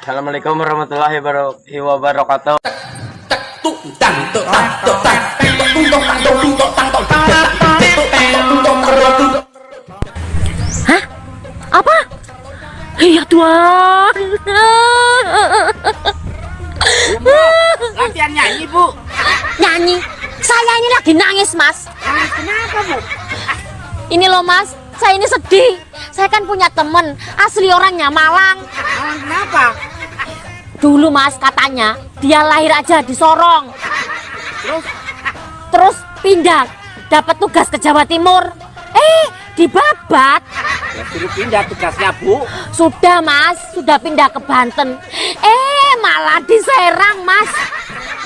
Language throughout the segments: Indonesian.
Assalamualaikum warahmatullahi wabarakatuh. Hah? Apa? Ya Tuhan. Latihan nyanyi, Bu. Nyanyi? Saya ini lagi nangis, Mas. Nangis kenapa, Bu? Ini loh, Mas. Saya ini sedih. Saya kan punya temen asli orangnya Malang. Malang kenapa? Dulu, Mas, katanya dia lahir aja di Sorong. Terus pindah, dapat tugas ke Jawa Timur. Dibabat. Ya suruh pindah tugasnya, Bu. Sudah, Mas, sudah pindah ke Banten. Malah diserang, Mas.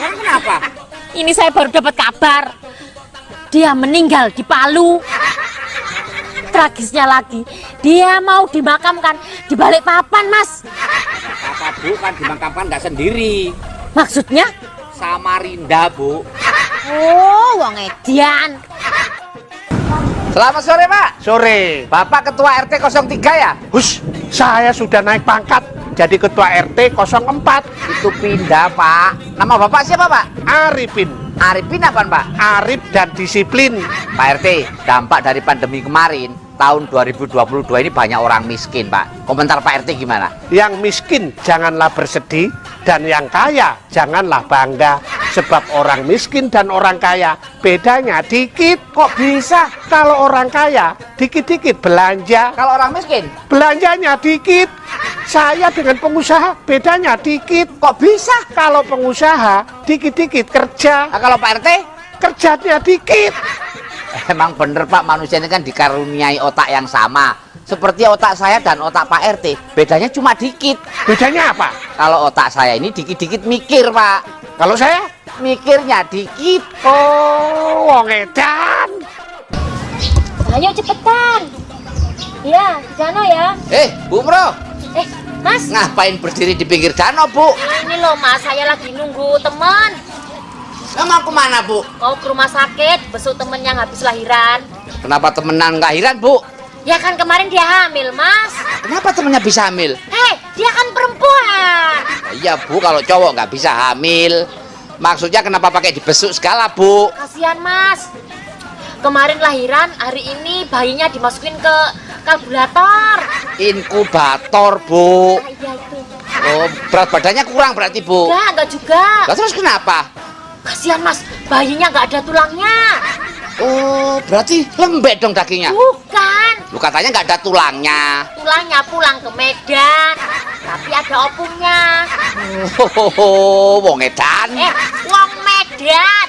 Yang kenapa? Ini saya baru dapat kabar. Dia meninggal di Palu. Tragisnya lagi, dia mau dimakamkan di Balikpapan, Mas. Apa, Bu? Kan dimakamkan nggak sendiri. Maksudnya? Samarinda, Bu. Oh, wong edian. Selamat sore, Pak. Sore. Bapak Ketua RT 03 ya? Hush, saya sudah naik pangkat jadi ketua RT 04. Itu pindah, Pak. Nama Bapak siapa, Pak? Arifin. Arifin apaan, Pak? Arif dan disiplin. Pak RT, dampak dari pandemi kemarin, tahun 2022 ini banyak orang miskin, Pak. Komentar Pak RT gimana? Yang miskin janganlah bersedih, dan yang kaya janganlah bangga. Sebab orang miskin dan orang kaya bedanya dikit. Kok bisa? Kalau orang kaya dikit-dikit belanja, Kalau orang miskin, belanjanya dikit. Saya dengan pengusaha bedanya dikit. kok bisa? Kalau pengusaha dikit-dikit kerja, Nah, kalau Pak RT? kerjanya dikit. Emang bener, Pak, manusia ini kan dikaruniai otak yang sama. Seperti otak saya dan otak Pak RT, bedanya cuma dikit. Bedanya apa? Kalau otak saya ini dikit-dikit mikir, Pak. Kalau saya, Mikirnya dikit. oh, wong edan. Ayo cepetan. Ya, di sana ya. Bu Bro, Mas. ngapain berdiri di pinggir danau, Bu? Ini loh, Mas, saya lagi nunggu teman. Mau kemana, Bu? Mau ke rumah sakit, besok temen yang habis lahiran. Kenapa temenan lahiran, Bu? Ya kan kemarin dia hamil, Mas. Kenapa temennya bisa hamil? Dia kan perempuan. Iya, Bu, kalau cowok nggak bisa hamil. Maksudnya kenapa pakai dibesuk segala, Bu? Kasihan, Mas. Kemarin lahiran, hari ini bayinya dimasukin ke kalkulator. Inkubator, Bu. Iya itu. Oh, berat badannya kurang berarti, Bu. Enggak juga. Lah terus kenapa? Kasihan, Mas, bayinya nggak ada tulangnya. Oh, berarti lembek dong dagingnya. Bukan. Lu katanya nggak ada tulangnya. Tulangnya pulang ke Medan, tapi ada opungnya. Oh, wong edan. Wong Medan.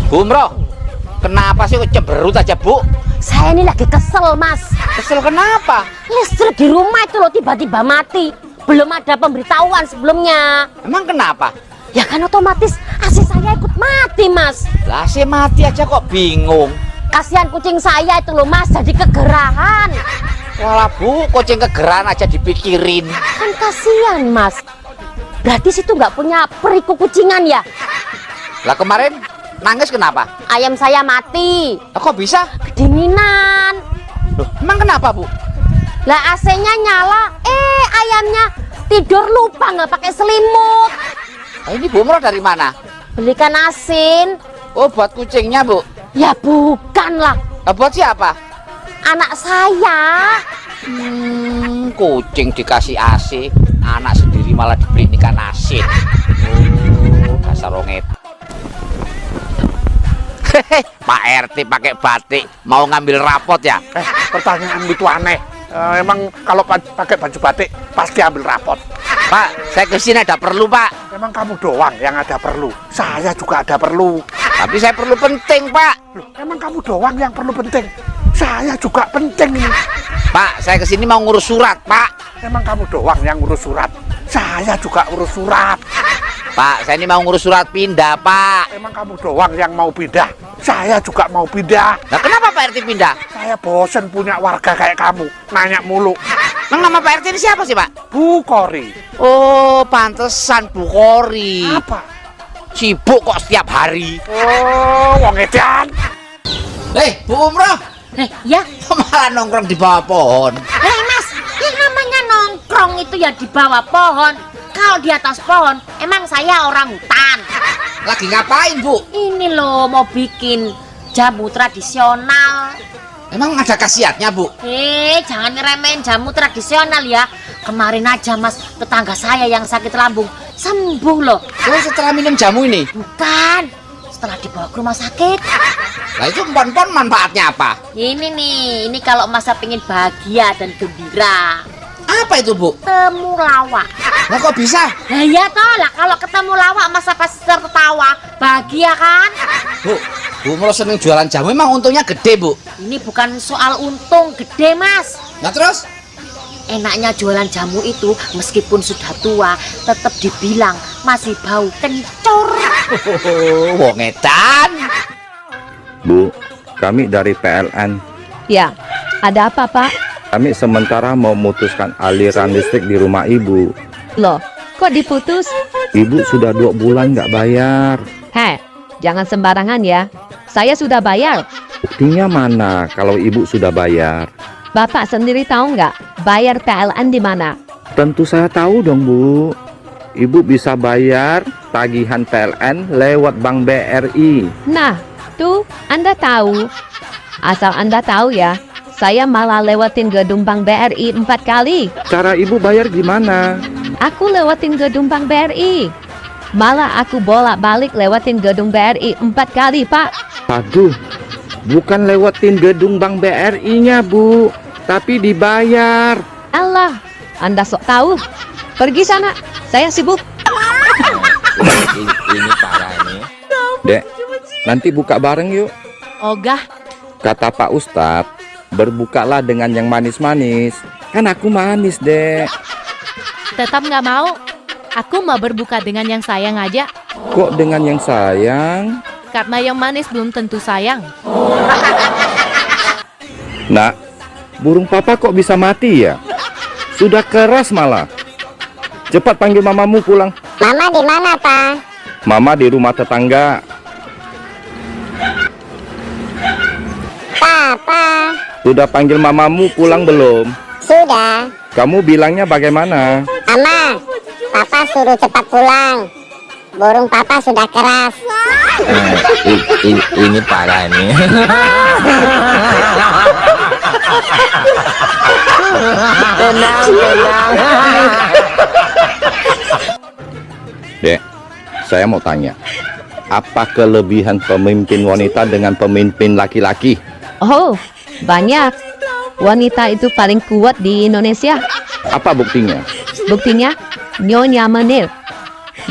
Bu Mro, kenapa sih kok cemberut aja, Bu? Saya ini lagi kesel, Mas. Kesel kenapa? Listrik di rumah itu loh tiba-tiba mati. Belum ada pemberitahuan sebelumnya. Emang kenapa? Ya kan otomatis AC saya ikut mati, Mas. Lah sih mati aja kok bingung. Kasihan kucing saya itu loh, Mas, jadi kegerahan. Walah, Bu, kucing kegeran aja dipikirin. Kan kasihan, Mas. Berarti situ nggak punya periku kucingan ya? Lah kemarin nangis kenapa? Ayam saya mati. Lah, kok bisa? Kedinginan. Loh, emang kenapa, Bu? Lah AC-nya nyala, ayamnya tidur lupa nggak pakai selimut. Nah, ini Bu Mro dari mana? Belikan asin. Oh, buat kucingnya, Bu. Ya bukan lah, Lah, buat siapa? anak saya. Kucing dikasih AC, anak sendiri malah dibeliin ikan asin. Oh, dasar ronget. Hehe, Pak RT pakai batik mau ngambil rapot ya? Pertanyaan itu aneh. Emang kalau pakai baju batik pasti ambil rapot. Pak, saya kesini ada perlu, Pak. Emang kamu doang yang ada perlu. Saya juga ada perlu. Tapi saya perlu penting, Pak. Loh, emang kamu doang yang perlu penting. Saya juga penting ini. Pak, saya kesini mau ngurus surat, Pak. Emang kamu doang yang ngurus surat. Saya juga urus surat. Pak, saya ini mau ngurus surat pindah, Pak. Emang kamu doang yang mau pindah. Saya juga mau pindah. Nah, kenapa Pak RT pindah? Saya bosen punya warga kayak kamu. Nanya mulu. Emang nama Pak RT ini siapa sih, Pak? Bu Kori. Oh, pantesan Bu Kori. Apa? Sibuk kok setiap hari. Oh, wong edan. Bu Umroh, Ya, malah nongkrong di bawah pohon. Mas, yang namanya nongkrong nongkrong itu ya di bawah pohon. Kalau di atas pohon, emang saya orang hutan. Lagi ngapain, Bu? Ini loh mau bikin jamu tradisional. Emang ada khasiatnya, Bu? Jangan ngeremehin jamu tradisional ya. Kemarin aja Mas, tetangga saya yang sakit lambung sembuh loh. Oh, setelah minum jamu ini? Bukan, setelah dibawa ke rumah sakit. Lah itu empon-empon manfaatnya apa? Ini nih, ini kalau masa pengen bahagia dan gembira. Apa itu, Bu? Temulawak. Lah kok bisa? Nah iya toh lah, kalau ketemu lawak masa pasti tertawa, bahagia kan? Bu Mula seneng jualan jamu, emang untungnya gede, Bu? Ini bukan soal untung gede Mas. Nah terus? Enaknya jualan jamu itu meskipun sudah tua tetap dibilang masih bau kencur. Wong edan. Bu, kami dari PLN. Ya, ada apa Pak? Kami sementara mau memutuskan aliran listrik di rumah ibu. Loh, kok diputus? Ibu sudah 2 bulan nggak bayar. Heh, jangan sembarangan ya. Saya sudah bayar. Buktinya mana kalau ibu sudah bayar? Bapak sendiri tahu nggak bayar PLN di mana? Tentu saya tahu dong, Bu. Ibu bisa bayar tagihan PLN lewat Bank BRI. Nah, tuh Anda tahu. Asal Anda tahu ya, saya malah lewatin gedung Bank BRI 4 kali. Cara ibu bayar gimana? Aku lewatin gedung Bank BRI. Malah aku bolak-balik lewatin gedung BRI 4 kali, Pak. Aduh, bukan lewatin gedung Bank BRI-nya, Bu, tapi dibayar. Allah, Anda sok tahu. Pergi sana, saya sibuk. Ini parah ini. Dek, nanti buka bareng yuk. Ogah. Kata Pak Ustadz, berbukalah dengan yang manis-manis. Kan aku manis, Dek. Tetap nggak mau. Aku mau berbuka dengan yang sayang aja. Kok dengan yang sayang? Karena yang manis belum tentu sayang. Nak, burung papa kok bisa mati ya? Sudah keras malah. Cepat panggil mamamu pulang. Mama di mana, Pak? Mama di rumah tetangga. Papa. Sudah panggil mamamu pulang belum? Sudah. Kamu bilangnya bagaimana? Mama, Papa suruh cepat pulang. Burung Papa sudah keras. Ini parah ini. Tenang. Dek, saya mau tanya. Apa kelebihan pemimpin wanita dengan pemimpin laki-laki? Oh, banyak. Wanita itu paling kuat di Indonesia. Apa buktinya? Buktinya, Nyonya Menir.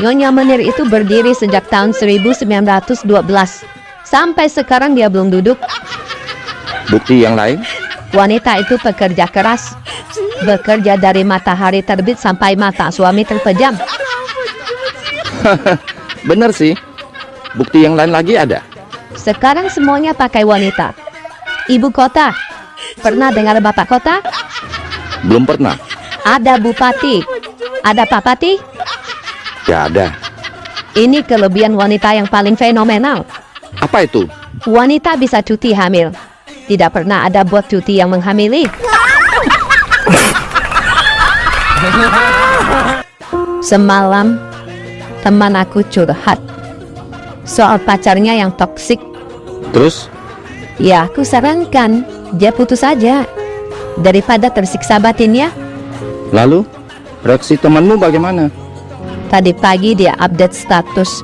Nyonya Menir itu berdiri sejak tahun 1912. Sampai sekarang dia belum duduk. Bukti yang lain? Wanita itu pekerja keras. Bekerja dari matahari terbit sampai mata suami terpejam. Bener sih. Bukti yang lain lagi ada? Sekarang semuanya pakai wanita. Ibu kota. Pernah dengar bapak kota? Belum pernah. Ada bupati. Ada papati? Gak ada. Ini kelebihan wanita yang paling fenomenal. Apa itu? Wanita bisa cuti hamil. Tidak pernah ada bot cuti yang menghamili. Semalam, teman aku curhat soal pacarnya yang toksik. Terus? Ya, aku sarankan dia putus saja daripada tersiksa batinnya. Lalu? Reaksi temanmu bagaimana? Tadi pagi dia update status.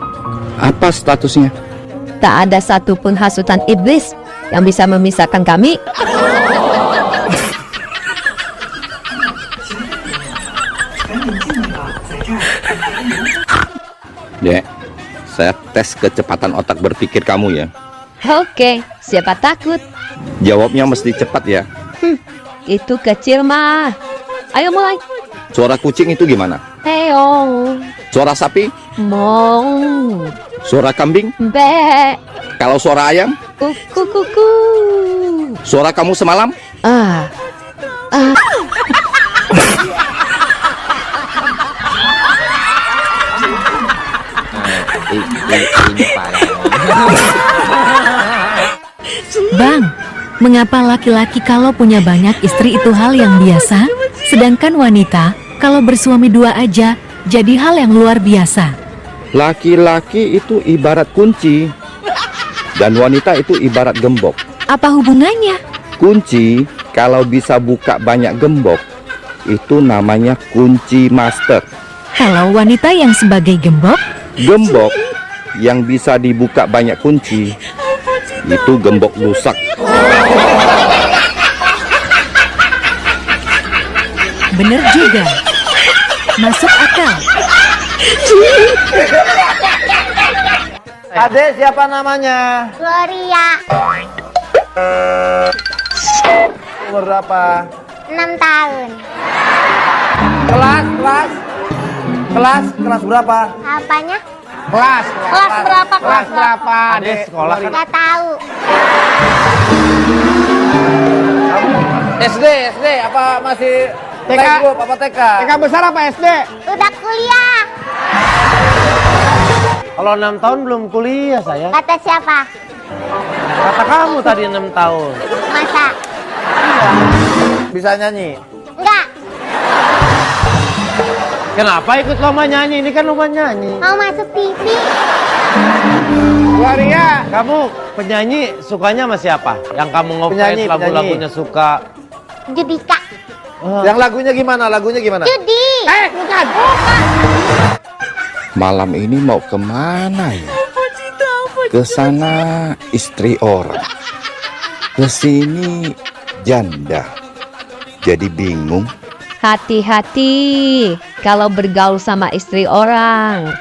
Apa statusnya? Tak ada satupun hasutan iblis yang bisa memisahkan kami. Dek, saya tes kecepatan otak berpikir kamu ya. Oke, siapa takut? Jawabnya mesti cepat ya. Itu kecil mah. Ayo mulai. Suara kucing itu gimana? Heyo, Suara sapi? mong, Suara kambing? be, Kalau suara ayam? kuku kuku. Suara kamu semalam? Ah, ah. Ini parah. Bang, mengapa laki-laki kalau punya banyak istri itu hal yang biasa, sedangkan wanita Kalau bersuami dua aja, jadi hal yang luar biasa. Laki-laki itu ibarat kunci, dan wanita itu ibarat gembok. Apa hubungannya? Kunci kalau bisa buka banyak gembok, itu namanya kunci master. Kalau wanita yang sebagai gembok, Gembok yang bisa dibuka banyak kunci, itu gembok rusak. bener juga. Masuk akal. Adek siapa namanya? Gloria, Umur berapa? 6 tahun. Kelas berapa? Apanya? Kelas berapa? Kelas berapa? Adek sekolah kan? Nggak tahu. SD apa masih playgroup apa TK? TK besar apa SD? Udah kuliah. Kalau 6 tahun belum kuliah saya. Kata siapa? Kata kamu tadi 6 tahun. Masa? Bisa nyanyi? Enggak. Kenapa ikut lomba nyanyi? Ini kan lomba nyanyi. Mau masuk TV. Gloria, kamu penyanyi sukanya sama siapa? Yang kamu ngefans lagu-lagunya suka? Judika. Yang lagunya gimana? Judi. Bukan. Malam ini mau kemana ya? Ke sana istri orang, ke sini janda. Jadi bingung. Hati-hati kalau bergaul sama istri orang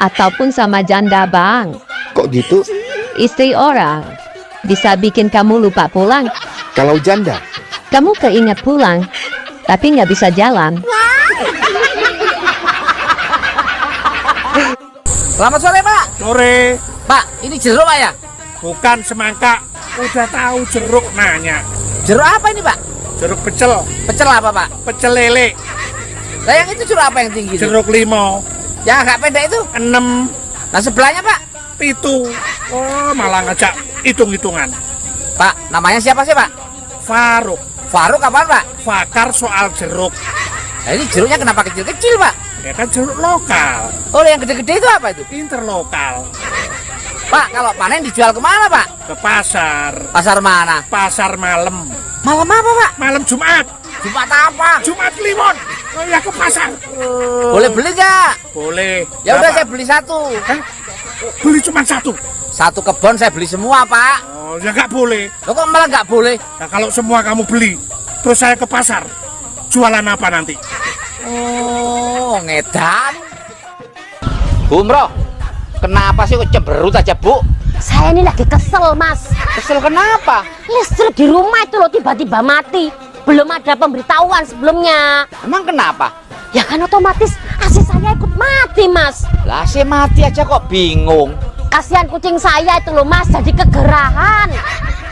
ataupun sama janda, Bang. Kok gitu? Istri orang bisa bikin kamu lupa pulang. Kalau janda? Kamu keinget pulang, tapi nggak bisa jalan. Selamat sore, Pak. Sore, Pak, ini jeruk Pak ya? bukan semangka. Udah tahu jeruk nanya. Jeruk apa ini, Pak? Jeruk pecel, Pecel apa, Pak? pecel lele, Lah yang itu jeruk apa yang tinggi itu? jeruk limau, Yang agak pendek itu? 6, Nah sebelahnya, Pak? 7. Oh, malah ngajak hitung-hitungan. Pak, namanya siapa sih, Pak? Faruk, Faruk apaan, Pak? fakar soal jeruk. Nah, ini jeruknya kenapa kecil-kecil, Pak? Ya kan jeruk lokal, Oh, yang gede-gede itu apa itu? interlokal. Pak, kalau panen dijual kemana, Pak? Ke pasar, Pasar mana? pasar malam. Malam apa, Pak? Malam Jumat, Jumat apa? Jumat Kliwon. Oh ya, ke pasar. Boleh beli nggak? Boleh. Ya udah Berapa? saya beli satu. Beli cuma satu. Satu kebon saya beli semua, Pak. Oh, ya nggak boleh. Loh kok malah nggak boleh? Nah, kalau semua kamu beli, terus saya ke pasar, jualan apa nanti? Oh, ngedan. Bumroh, kenapa sih kok cemberut aja, Bu? Saya ini lagi kesel, Mas. Kesel kenapa? Listrik di rumah itu loh tiba-tiba mati. Belum ada pemberitahuan sebelumnya. Emang kenapa? Ya kan otomatis AC saya ikut mati, Mas. Lah, si mati aja kok bingung. Kasihan kucing saya itu loh, Mas, jadi kegerahan.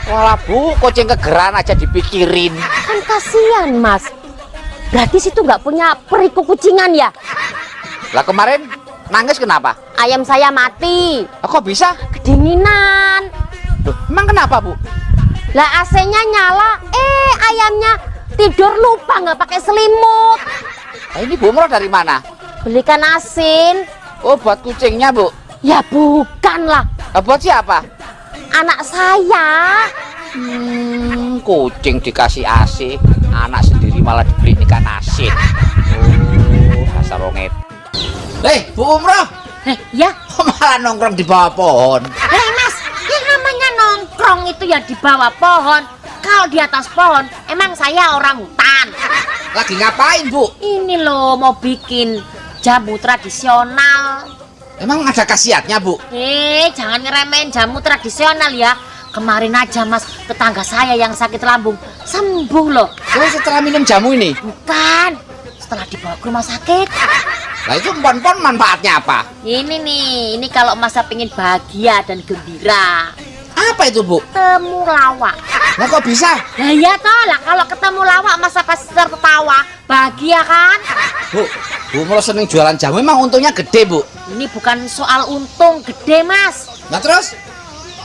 Walah, Bu, kucing kegeran aja dipikirin. Kan kasihan, Mas. Berarti situ nggak punya periku kucingan ya? Lah, kemarin nangis kenapa? Ayam saya mati, Kok bisa? kedinginan. Loh, emang kenapa, Bu? Lah AC-nya nyala, ayamnya tidur lupa nggak pakai selimut. Nah, ini Bumroh dari mana? Belikan asin. Oh, buat kucingnya, Bu. Ya bukan lah, Buat siapa? anak saya. Kucing dikasih AC, anak sendiri malah dibeli ikan asin. Oh, dasar ronget. Bu Umroh, Ya, kok malah nongkrong di bawah pohon? Mas, yang namanya nongkrong itu ya di bawah pohon. Kalau di atas pohon, emang saya orang hutan. Lagi ngapain, Bu? Ini loh mau bikin jamu tradisional. Emang ada khasiatnya, Bu? Jangan ngeremehin jamu tradisional ya. Kemarin aja Mas, tetangga saya yang sakit lambung sembuh loh. Oh, setelah minum jamu ini? Bukan, setelah dibawa ke rumah sakit. Lah, itu empon-empon manfaatnya apa? Ini kalau Mas pengen bahagia dan gembira, Apa itu, Bu? temulawak. Lah, kok bisa? Nah iya toh lah, kalau ketemu lawak Mas pasti tertawa, bahagia kan? Bu Umroh seneng jualan jamu, emang untungnya gede, Bu? Ini bukan soal untung gede Mas. Nah, terus?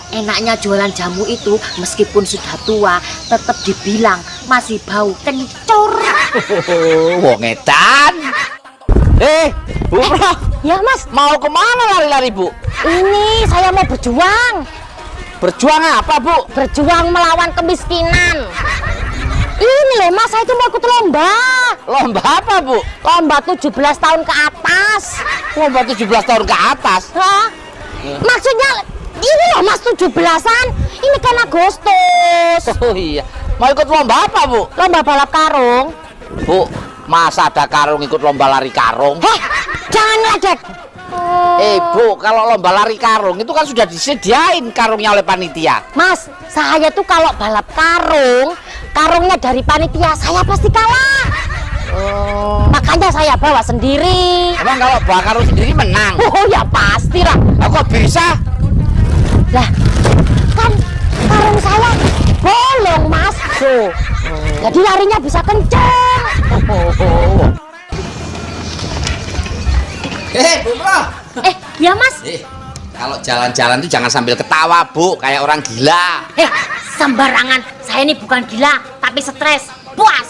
Enaknya jualan jamu itu meskipun sudah tua tetap dibilang masih bau kencur. Wong edan. Bu Pro, Ya mas, mau kemana lari-lari Bu? ini saya mau berjuang. Berjuang apa Bu? Berjuang melawan kemiskinan. Ini loh mas, saya itu mau ikut lomba. Lomba apa Bu? Lomba 17 tahun ke atas. Lomba 17 tahun ke atas. Hah? Maksudnya ini loh mas 17-an. Ini kan Agustus. Oh iya. Mau ikut lomba apa Bu? Lomba balap karung. Bu, masa ada karung ikut lomba lari karung? Heh, jangan ngeledek. Bu, kalau lomba lari karung itu kan sudah disediain karungnya oleh panitia. Mas, saya tuh kalau balap karung, karungnya dari panitia saya pasti kalah. Makanya saya bawa sendiri. Emang kalau bawa karung sendiri menang? Oh ya pasti lah. Kok bisa? Lah, kan karung saya bolong mas. Tuh. Jadi larinya bisa kenceng. Bu Pro. Ya mas. Kalau jalan-jalan tuh jangan sambil ketawa Bu, kayak orang gila. Sembarangan. Saya ini bukan gila, tapi stres. Puas.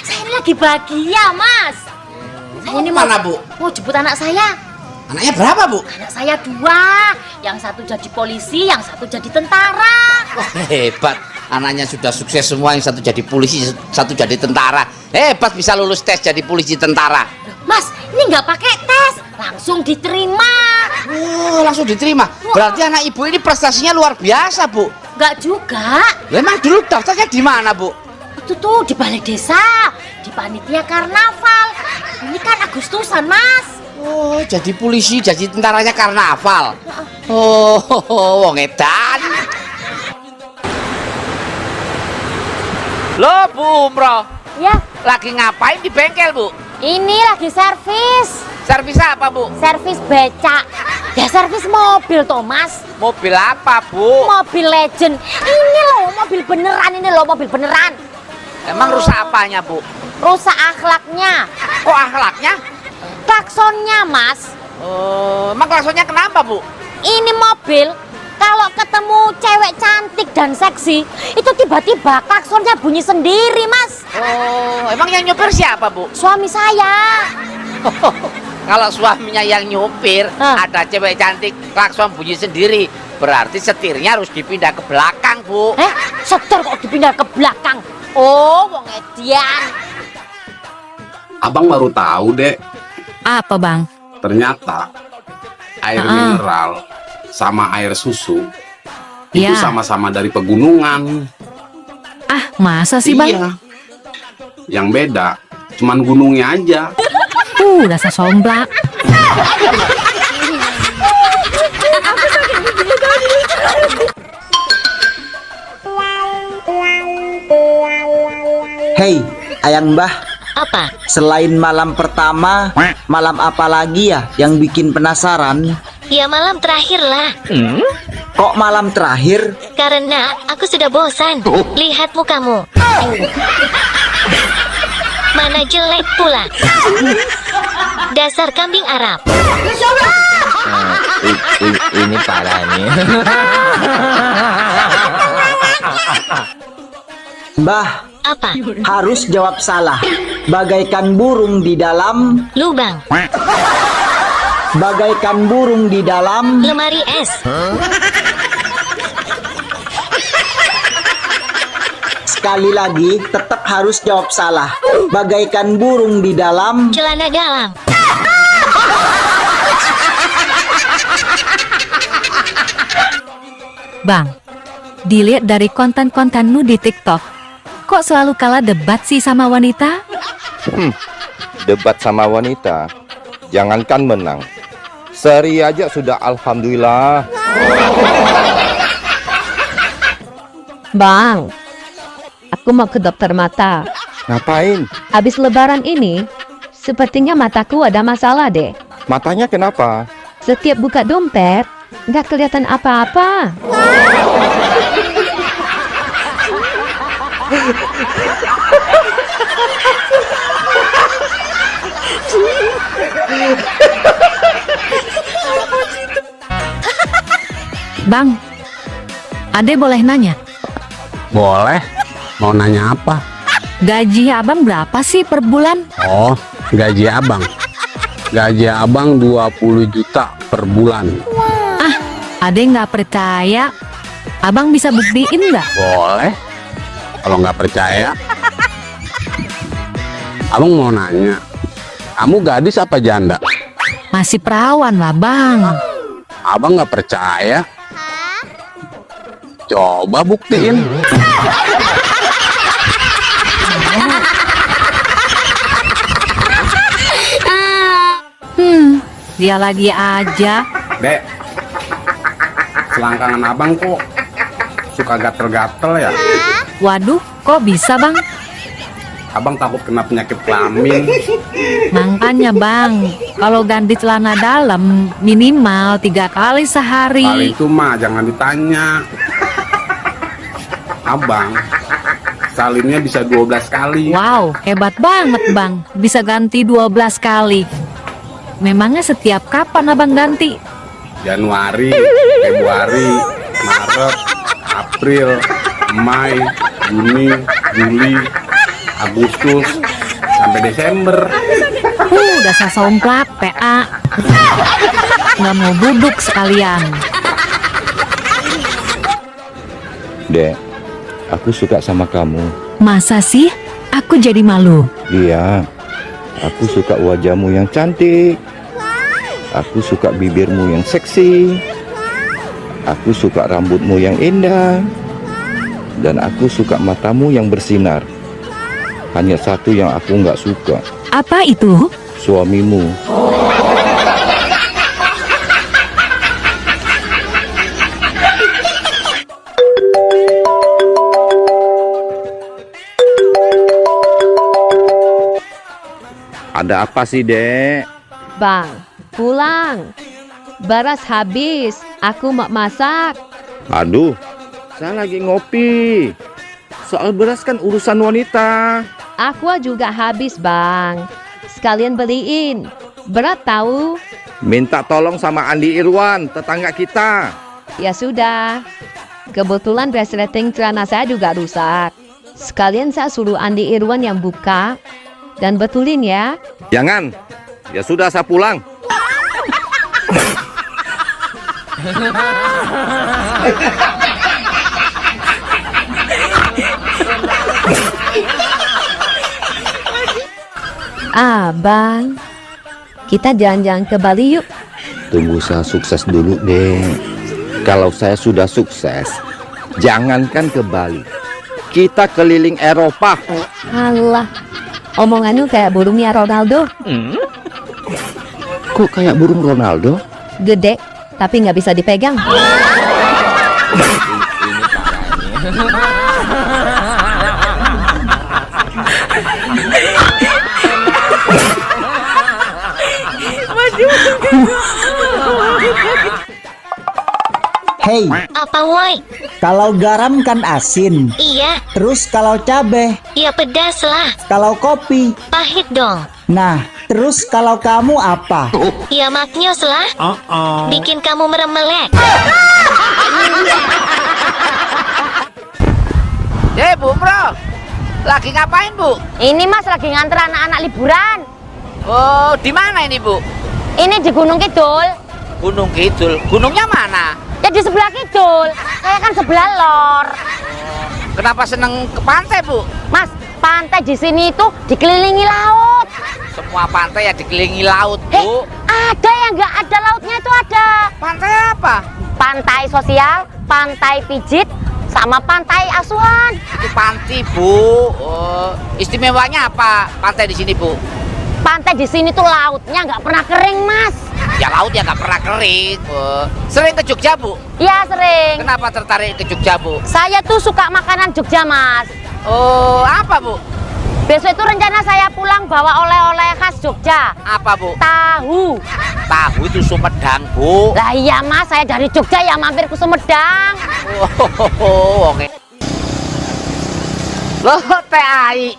Saya ini lagi bahagia mas. Saya ini Mana Bu? mau jemput anak saya. Anaknya berapa Bu? Anak saya 2. Yang satu jadi polisi, yang satu jadi tentara. Wah, hebat. Anaknya sudah sukses semua, yang satu jadi polisi, satu jadi tentara. Hebat bisa lulus tes jadi polisi tentara. Mas, ini nggak pakai tes, langsung diterima. Oh, langsung diterima. Berarti anak ibu ini prestasinya luar biasa, Bu. Nggak juga. Memang dulu daftarnya di mana, Bu? Itu tuh di balai desa, di panitia karnaval. Ini kan Agustusan, Mas. Oh, jadi polisi, jadi tentaranya karnaval. Oh, wong edan. Loh, Bu Umroh. Ya, Lagi ngapain di bengkel, Bu? ini lagi servis. Servis apa, Bu? Servis becak. Ya servis mobil, Thomas. Mobil apa, Bu? Mobil legend. Ini loh, mobil beneran ini loh, mobil beneran. Emang rusak apanya, Bu? Rusak akhlaknya. Kok akhlaknya? Klaksonnya, Mas. Oh, emang klaksonnya kenapa, Bu? Ini mobil kalau ketemu cewek cantik dan seksi, itu tiba-tiba klaksonnya bunyi sendiri, Mas. Oh, emang yang nyopir siapa, Bu? Suami saya. Kalau suaminya yang nyopir, Hah? ada cewek cantik, klakson bunyi sendiri. Berarti setirnya harus dipindah ke belakang, Bu. Setir kok dipindah ke belakang? Oh, wong edian. Abang baru tahu, Dek. Apa bang? Ternyata air mineral sama air susu itu Ya. sama-sama dari pegunungan. Ah, masa sih bang? Iya. Yang beda cuman gunungnya aja. Dasar somblak. Hei, Ayang Mbah, Apa? selain malam pertama, malam apa lagi ya yang bikin penasaran? Ya malam terakhir lah. Kok malam terakhir? Karena aku sudah bosan. Lihat mukamu. Mana jelek pula. Dasar kambing Arab. Ini parah nih. Mbah, Apa? harus jawab salah. Bagaikan burung di dalam, Lubang. bagaikan burung di dalam. Lemari es. Sekali lagi, tetap harus jawab salah. Bagaikan burung di dalam. Celana dalam. Bang, dilihat dari konten-kontenmu di TikTok, kok selalu kalah debat sih sama wanita? Debat sama wanita, jangankan menang, seri aja sudah alhamdulillah. Bang, aku mau ke dokter mata. Ngapain? Habis lebaran ini, sepertinya mataku ada masalah deh. Matanya kenapa? Setiap buka dompet, nggak kelihatan apa-apa. Bang, Ade boleh nanya? Boleh. Mau nanya apa? Gaji abang berapa sih per bulan? Oh, gaji abang. Gaji abang 20 juta per bulan. Ah, ada yang nggak percaya. Abang bisa buktiin nggak? Boleh. Kalau nggak percaya, abang mau nanya, kamu gadis apa janda? Masih perawan lah bang. Abang nggak percaya? Coba buktiin. Dia lagi aja. Dek, selangkangan abang kok suka gatel-gatel ya? Waduh, kok bisa bang? Abang takut kena penyakit kelamin. Makanya bang, kalau ganti celana dalam minimal 3 kali sehari. Kali itu mah jangan ditanya. Abang, salinnya bisa 12 kali. Wow, hebat banget bang. Bisa ganti 12 kali. Memangnya setiap kapan abang ganti? Januari, Februari, Maret, April, Mei, Juni, Juli, Agustus, sampai Desember. Udah sasomplak PA. Nggak mau duduk sekalian. Dek, aku suka sama kamu. Masa sih? Aku jadi malu. Iya, aku suka wajahmu yang cantik. Aku suka bibirmu yang seksi. Aku suka rambutmu yang indah. Dan aku suka matamu yang bersinar. Hanya satu yang aku nggak suka. Apa itu? Suamimu. Ada apa sih, Dek? Bang, pulang. Beras habis, aku mau masak. Aduh, saya lagi ngopi. Soal beras kan urusan wanita. Aqua juga habis, Bang. Sekalian beliin. Berat tahu? Minta tolong sama Andi Irwan, tetangga kita. Ya sudah. Kebetulan resleting celana saya juga rusak. Sekalian saya suruh Andi Irwan yang buka dan betulin ya. Jangan. Ya sudah, saya pulang. Bang. Kita jalan-jalan ke Bali yuk. Tunggu saya sukses dulu, deh. Kalau saya sudah sukses, jangankan ke Bali, kita keliling Eropa. Alah, omonganmu kayak burungnya Ronaldo. Kok kayak burung Ronaldo? Gede, tapi nggak bisa dipegang. Hei, Apa woi? kalau garam kan asin. Iya, Terus kalau cabe, iya pedas lah. kalau kopi. Pahit dong. Nah, terus kalau kamu apa? Iya maknyos lah. Bikin kamu meremelek. Bu, bro. Lagi ngapain, Bu? Ini Mas lagi nganter anak-anak liburan. Oh, di mana ini, Bu? Ini di Gunung Kidul. Gunung Kidul. Gunungnya mana? Ya di sebelah Kidul. Saya kan sebelah lor. Kenapa seneng ke pantai, Bu? Mas, pantai di sini itu dikelilingi laut. Semua pantai ya dikelilingi laut, Bu. Ada yang nggak ada lautnya itu ada. Pantai apa? Pantai sosial, pantai pijit, sama pantai asuhan. Itu pantai, Bu. Oh, istimewanya apa pantai di sini, Bu? Pantai di sini tuh lautnya nggak pernah kering, Mas. Ya laut ya nggak pernah kering. Oh, sering ke Jogja, Bu? Iya sering. Kenapa tertarik ke Jogja, Bu? Saya tuh suka makanan Jogja, Mas. Oh, apa, Bu? Besok itu rencana saya pulang bawa oleh-oleh khas Jogja. Apa, Bu? Tahu. Tahu itu Sumedang, Bu. Lah iya, Mas, saya dari Jogja ya mampir ke Sumedang. Oh, oke. Loh, Teh Ai,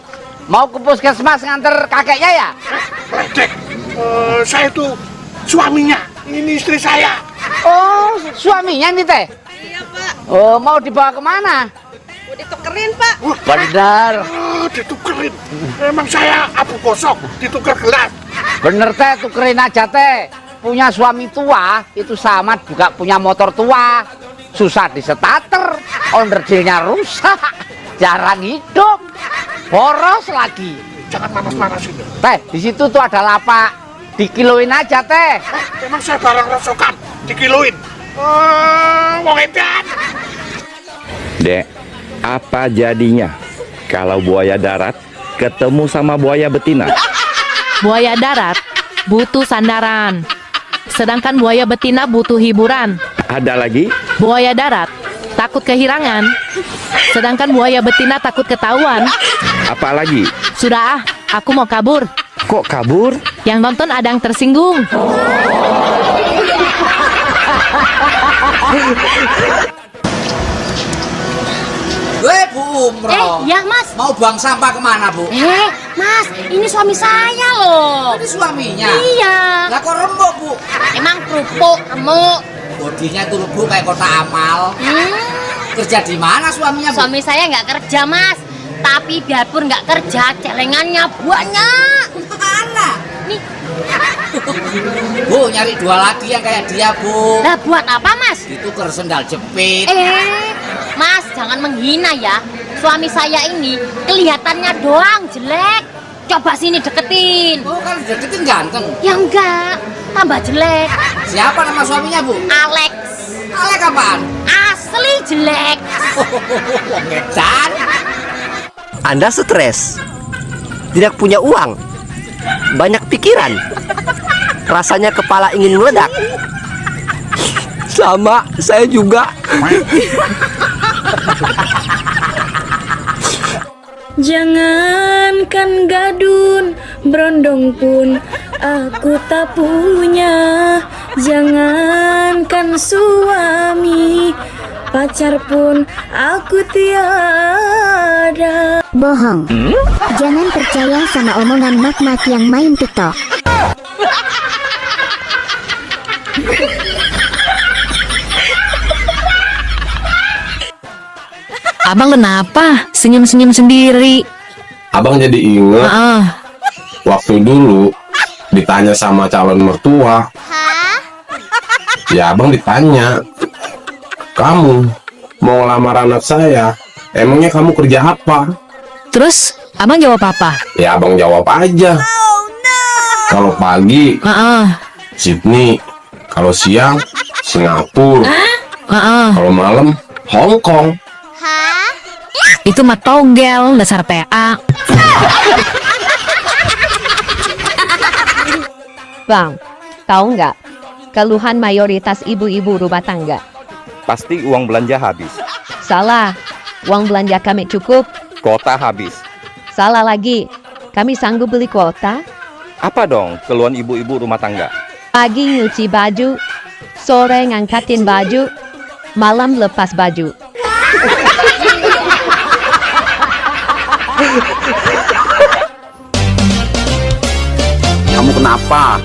mau ke puskesmas nganter kakeknya ya? Cek, saya tuh suaminya. Ini istri saya. Oh, suaminya nih, Teh? Iya, Pak. Oh, mau dibawa kemana? Mau ditukar ditukerin, Pak. Bener. Ditukerin. Emang saya abu kosong, ditukar gelas. Bener teh, tukerin aja teh. Punya suami tua itu sama juga punya motor tua. Susah disetater, onderdilnya rusak, jarang hidup, boros lagi. Jangan panas-panas ini. Teh, di situ tuh ada lapak, dikiloin aja teh. Emang saya barang rosokan, dikiloin. Wong edan. Dek, apa jadinya kalau buaya darat ketemu sama buaya betina? Buaya darat butuh sandaran, sedangkan buaya betina butuh hiburan. Ada lagi? Buaya darat takut kehilangan, sedangkan buaya betina takut ketahuan. Apa lagi? Sudah, aku mau kabur. Kok kabur? Yang nonton ada yang tersinggung. Bu Umroh. Ya Mas. Mau buang sampah kemana, Bu? Mas, ini suami saya loh. Ini suaminya? Iya. Lah kok remuk, Bu? Emang kerupuk, remuk. Bodinya tuh Bu kayak kotak amal. Kerja di mana suaminya, Bu? Suami saya nggak kerja, Mas. Tapi biarpun nggak kerja, celengannya banyak. Mana? Nih. Bu, nyari dua lagi yang kayak dia, Bu. Lah buat apa, Mas? Ditukar sendal jepit. Mas, jangan menghina ya. Suami saya ini kelihatannya doang jelek. Coba sini deketin. Oh, kan deketin ganteng. Ya enggak, tambah jelek. Siapa nama suaminya, Bu? Alex. Alex apaan? Asli jelek. Ngedan. Anda stres, tidak punya uang, banyak pikiran, rasanya kepala ingin meledak. Sama, saya juga. Jangankan gadun, berondong pun aku tak punya. Jangankan suami, pacar pun aku tiada. Bohong. Jangan percaya sama omongan mak-mak yang main TikTok. Abang kenapa senyum-senyum sendiri? Abang jadi inget waktu dulu ditanya sama calon mertua. Ya abang ditanya, kamu mau lamar anak saya, emangnya kamu kerja apa? Terus abang jawab apa? Ya abang jawab aja. Kalau pagi Sydney, kalau siang Singapura, kalau malam Hong Kong. Itu mah togel, dasar PA. Bang, tahu nggak keluhan mayoritas ibu-ibu rumah tangga? Pasti uang belanja habis. Salah, uang belanja kami cukup. Kuota habis. Salah lagi, kami sanggup beli kuota. Apa dong keluhan ibu-ibu rumah tangga? Pagi nyuci baju, sore ngangkatin baju, malam lepas baju. Kamu kenapa?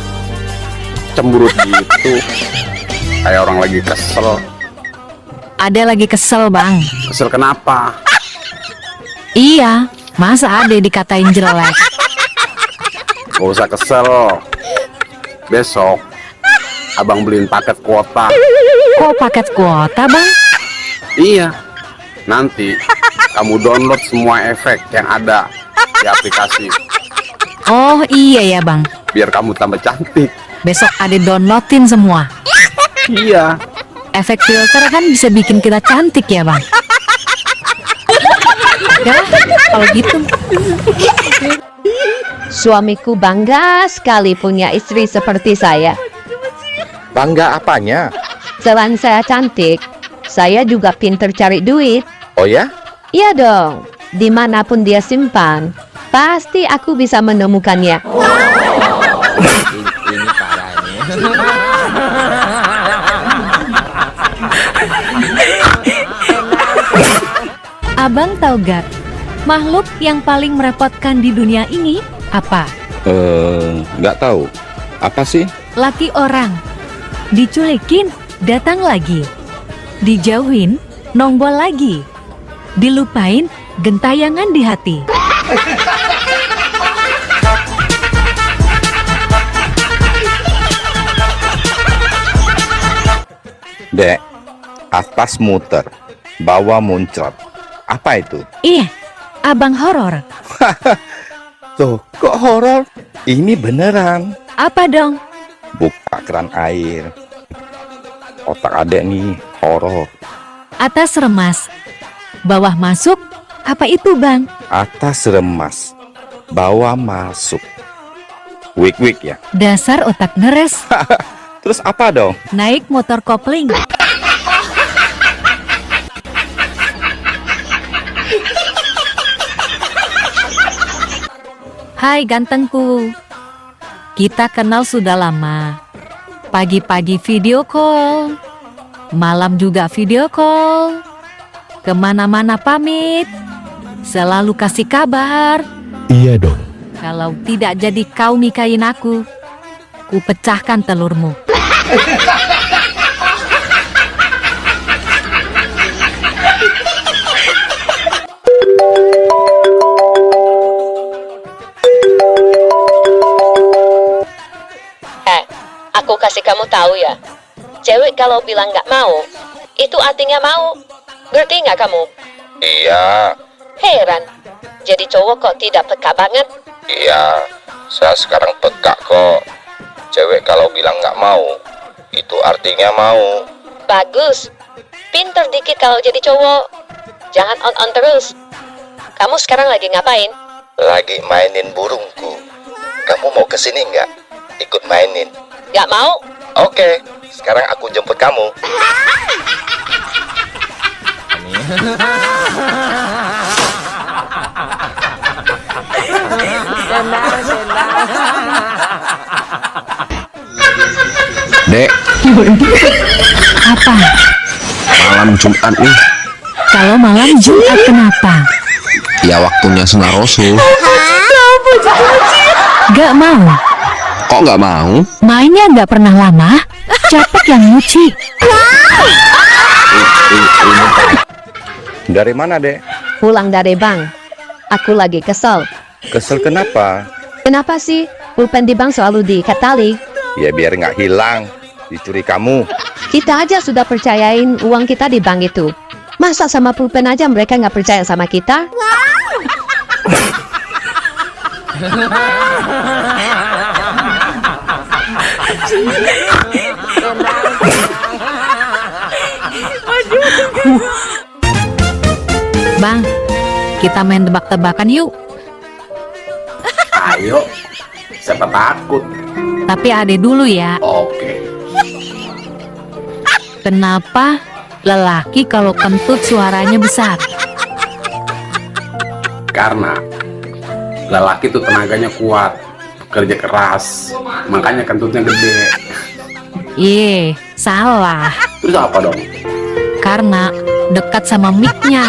Cemberut gitu. Kayak orang lagi kesel. Ada lagi kesel, Bang. Kesel kenapa? Iya, masa ada dikatain jelek? Gak usah kesel. Besok abang beliin paket kuota. Kok paket kuota, Bang? Iya. Nanti kamu download semua efek yang ada di aplikasi. Oh iya ya, Bang. Biar kamu tambah cantik. Besok ada downloadin semua. Iya. Efek filter kan bisa bikin kita cantik ya, Bang. Ya, kalau gitu. Suamiku bangga sekali punya istri seperti saya. Bangga apanya? Selain saya cantik, saya juga pinter cari duit. Oh ya? Iya dong, dimanapun dia simpan, pasti aku bisa menemukannya. Ini parahnya. Abang tahu gak, makhluk yang paling merepotkan di dunia ini apa? Nggak tahu. Apa sih? Laki orang. Diculikin, datang lagi. Dijauhin, nongol lagi. dilupain gentayangan di hati. Dek, atas muter, bawah muncrat. Apa itu? Iya, abang horor. Tuh, kok horor? Ini beneran. Apa dong? Buka keran air. Otak adek nih, horor. Atas remas, bawah masuk. Apa itu bang? Atas remas, bawah masuk. Wik-wik ya? Dasar otak ngeres. Terus apa dong? Naik motor kopling. Hai gantengku, kita kenal sudah lama. Pagi-pagi video call, malam juga video call, kemana-mana pamit, selalu kasih kabar. Iya dong. Kalau tidak jadi kau nikahin aku, ku pecahkan telurmu. Aku kasih kamu tahu ya, cewek kalau bilang nggak mau, itu artinya mau. Ngerti nggak kamu? Iya. Heran, jadi cowok kok tidak peka banget? Iya, saya sekarang peka kok. Cewek kalau bilang nggak mau, itu artinya mau. Bagus, pinter dikit kalau jadi cowok. Jangan on-on terus. Kamu sekarang lagi ngapain? Lagi mainin burungku. Kamu mau kesini nggak? Ikut mainin. Nggak mau? Oke, sekarang aku jemput kamu. Dek, Apa? malam Jumat nih. Kalau malam Jumat kenapa? Ya waktunya sunah Rasul. Gak mau. Kok nggak mau? Mainnya nggak pernah lama. Capek yang nyuci. Dari mana, Dek? Pulang dari bank. Aku lagi kesel. Kesel kenapa? Kenapa sih? Pulpen di bank selalu diikat tali. Ya biar nggak hilang. Dicuri kamu. Kita aja sudah percayain uang kita di bank itu. Masa sama pulpen aja mereka nggak percaya sama kita? Bang, kita main tebak-tebakan yuk. Ayo, siapa takut? Tapi ade dulu ya. Oke. Kenapa lelaki kalau kentut suaranya besar? Karena lelaki tuh tenaganya kuat, kerja keras, makanya kentutnya gede. Ye, salah. Terus apa dong? Karena dekat sama mic-nya.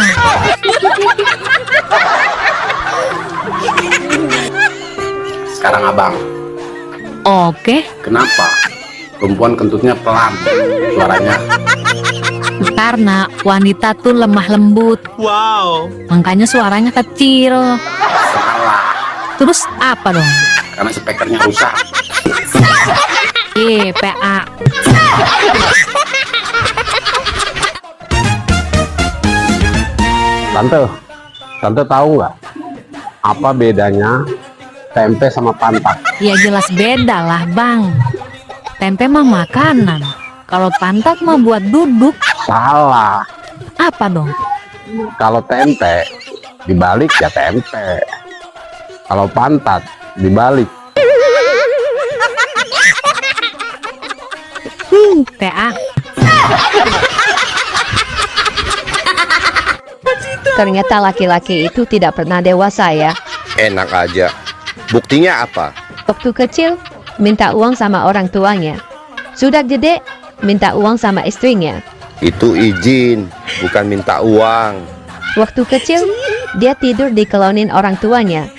Sekarang abang, Oke, kenapa perempuan kentutnya pelan suaranya? karena wanita tuh lemah lembut. Wow. Makanya suaranya kecil. Salah, Terus apa dong? karena speakernya rusak. Ye, PA. Tante tahu nggak apa bedanya tempe sama pantat? Ya jelas beda lah bang. Tempe mah makanan. Kalau pantat mah buat duduk. Salah. Apa dong? Kalau tempe dibalik ya tempe. Kalau pantat dibalik. PA. Ternyata laki-laki itu tidak pernah dewasa ya. Enak aja. Buktinya apa? Waktu kecil, minta uang sama orang tuanya. Sudah gede, minta uang sama istrinya. Itu izin, bukan minta uang. Waktu kecil, dia tidur dikelonin orang tuanya.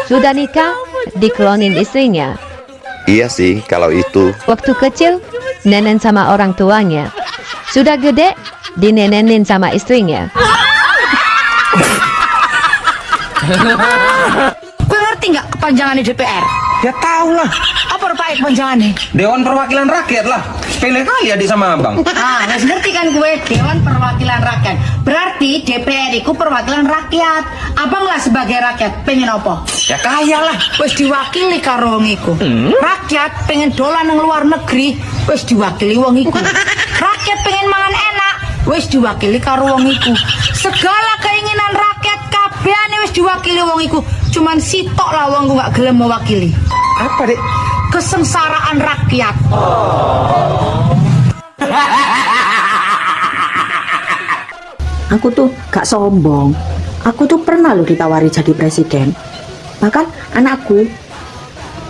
Sudah nikah, dikelonin istrinya. Iya sih, kalau itu. Waktu kecil, nenen sama orang tuanya. Sudah gede, dinenenin sama istrinya. Kowe ngerti nggak kepanjangannya DPR? Ya tau lah. Apa rupanya kepanjangannya? Dewan Perwakilan Rakyat lah. Sepele kali adik sama abang. Ah, wes ngerti kan gue, Dewan Perwakilan Rakyat. Berarti DPR itu perwakilan rakyat. Abang lah sebagai rakyat pengen apa? Ya kaya lah. Wes diwakili karo wong iku. Rakyat pengen dolan nang luar negeri, wes diwakili wong iku. Rakyat pengen mangan enak, wes diwakili karo wong iku. Segala keinginan rakyat kabehane wis diwakili wong iku. Cuman sitok lah wong gak gelem mewakili. Apa, Dek? Kesengsaraan rakyat. Aku tuh gak sombong. Aku tuh pernah loh ditawari jadi presiden. Bahkan anakku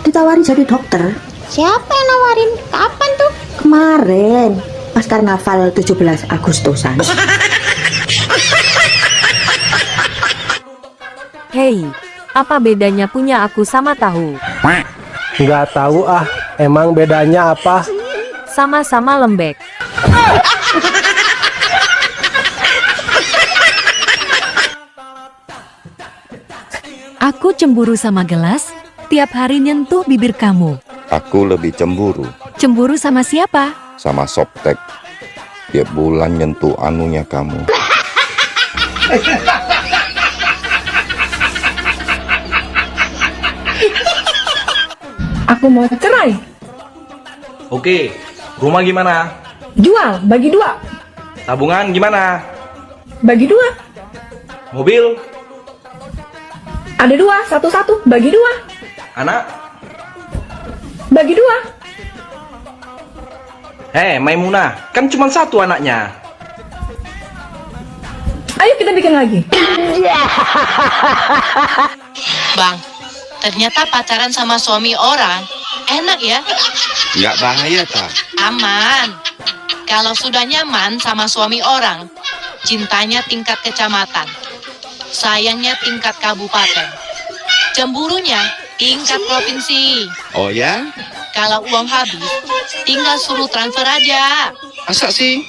ditawari jadi dokter. Siapa yang nawarin? Kapan tuh? Kemarin pas karnaval 17 Agustusan. Hei, apa bedanya punya aku sama tahu? Nggak tahu ah, emang bedanya apa? Sama-sama lembek. Aku cemburu sama gelas, tiap hari nyentuh bibir kamu. Aku lebih cemburu Cemburu sama siapa? sama Softtek. Tiap bulan nyentuh anunya kamu. Aku mau cerai. Oke, rumah gimana? Jual, bagi 2. Tabungan gimana? Bagi 2. Mobil? Ada 2, satu-satu, bagi 2. Anak? Bagi 2. Maimunah, kan cuma satu anaknya. Ayo kita bikin lagi. Bang, ternyata pacaran sama suami orang enak ya? Nggak bahaya, tak? Aman. Kalau sudah nyaman sama suami orang, cintanya tingkat kecamatan, sayangnya tingkat kabupaten, cemburunya tingkat provinsi. Oh ya? Kalau uang habis, tinggal suruh transfer aja. Masa sih?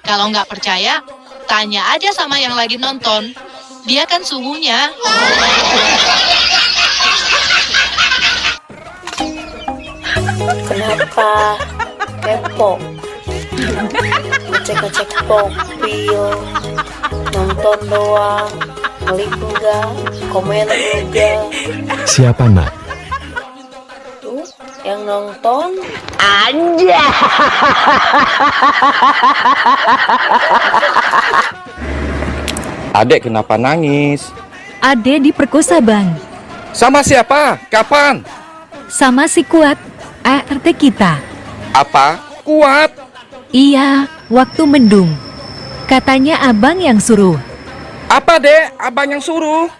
Kalau nggak percaya, tanya aja sama yang lagi nonton. Dia kan suhunya. Kenapa kepo? Ngecek-ngecek profil, nonton doang, klik enggak, komen enggak. Siapa nak? Tuh, yang nonton Aja. Adek kenapa nangis? Ade diperkosa bang. Sama siapa? Kapan? Sama si Kuat, ART kita. Apa? Kuat? Iya, waktu mendung. Katanya abang yang suruh. Apa, Dek? Abang yang suruh?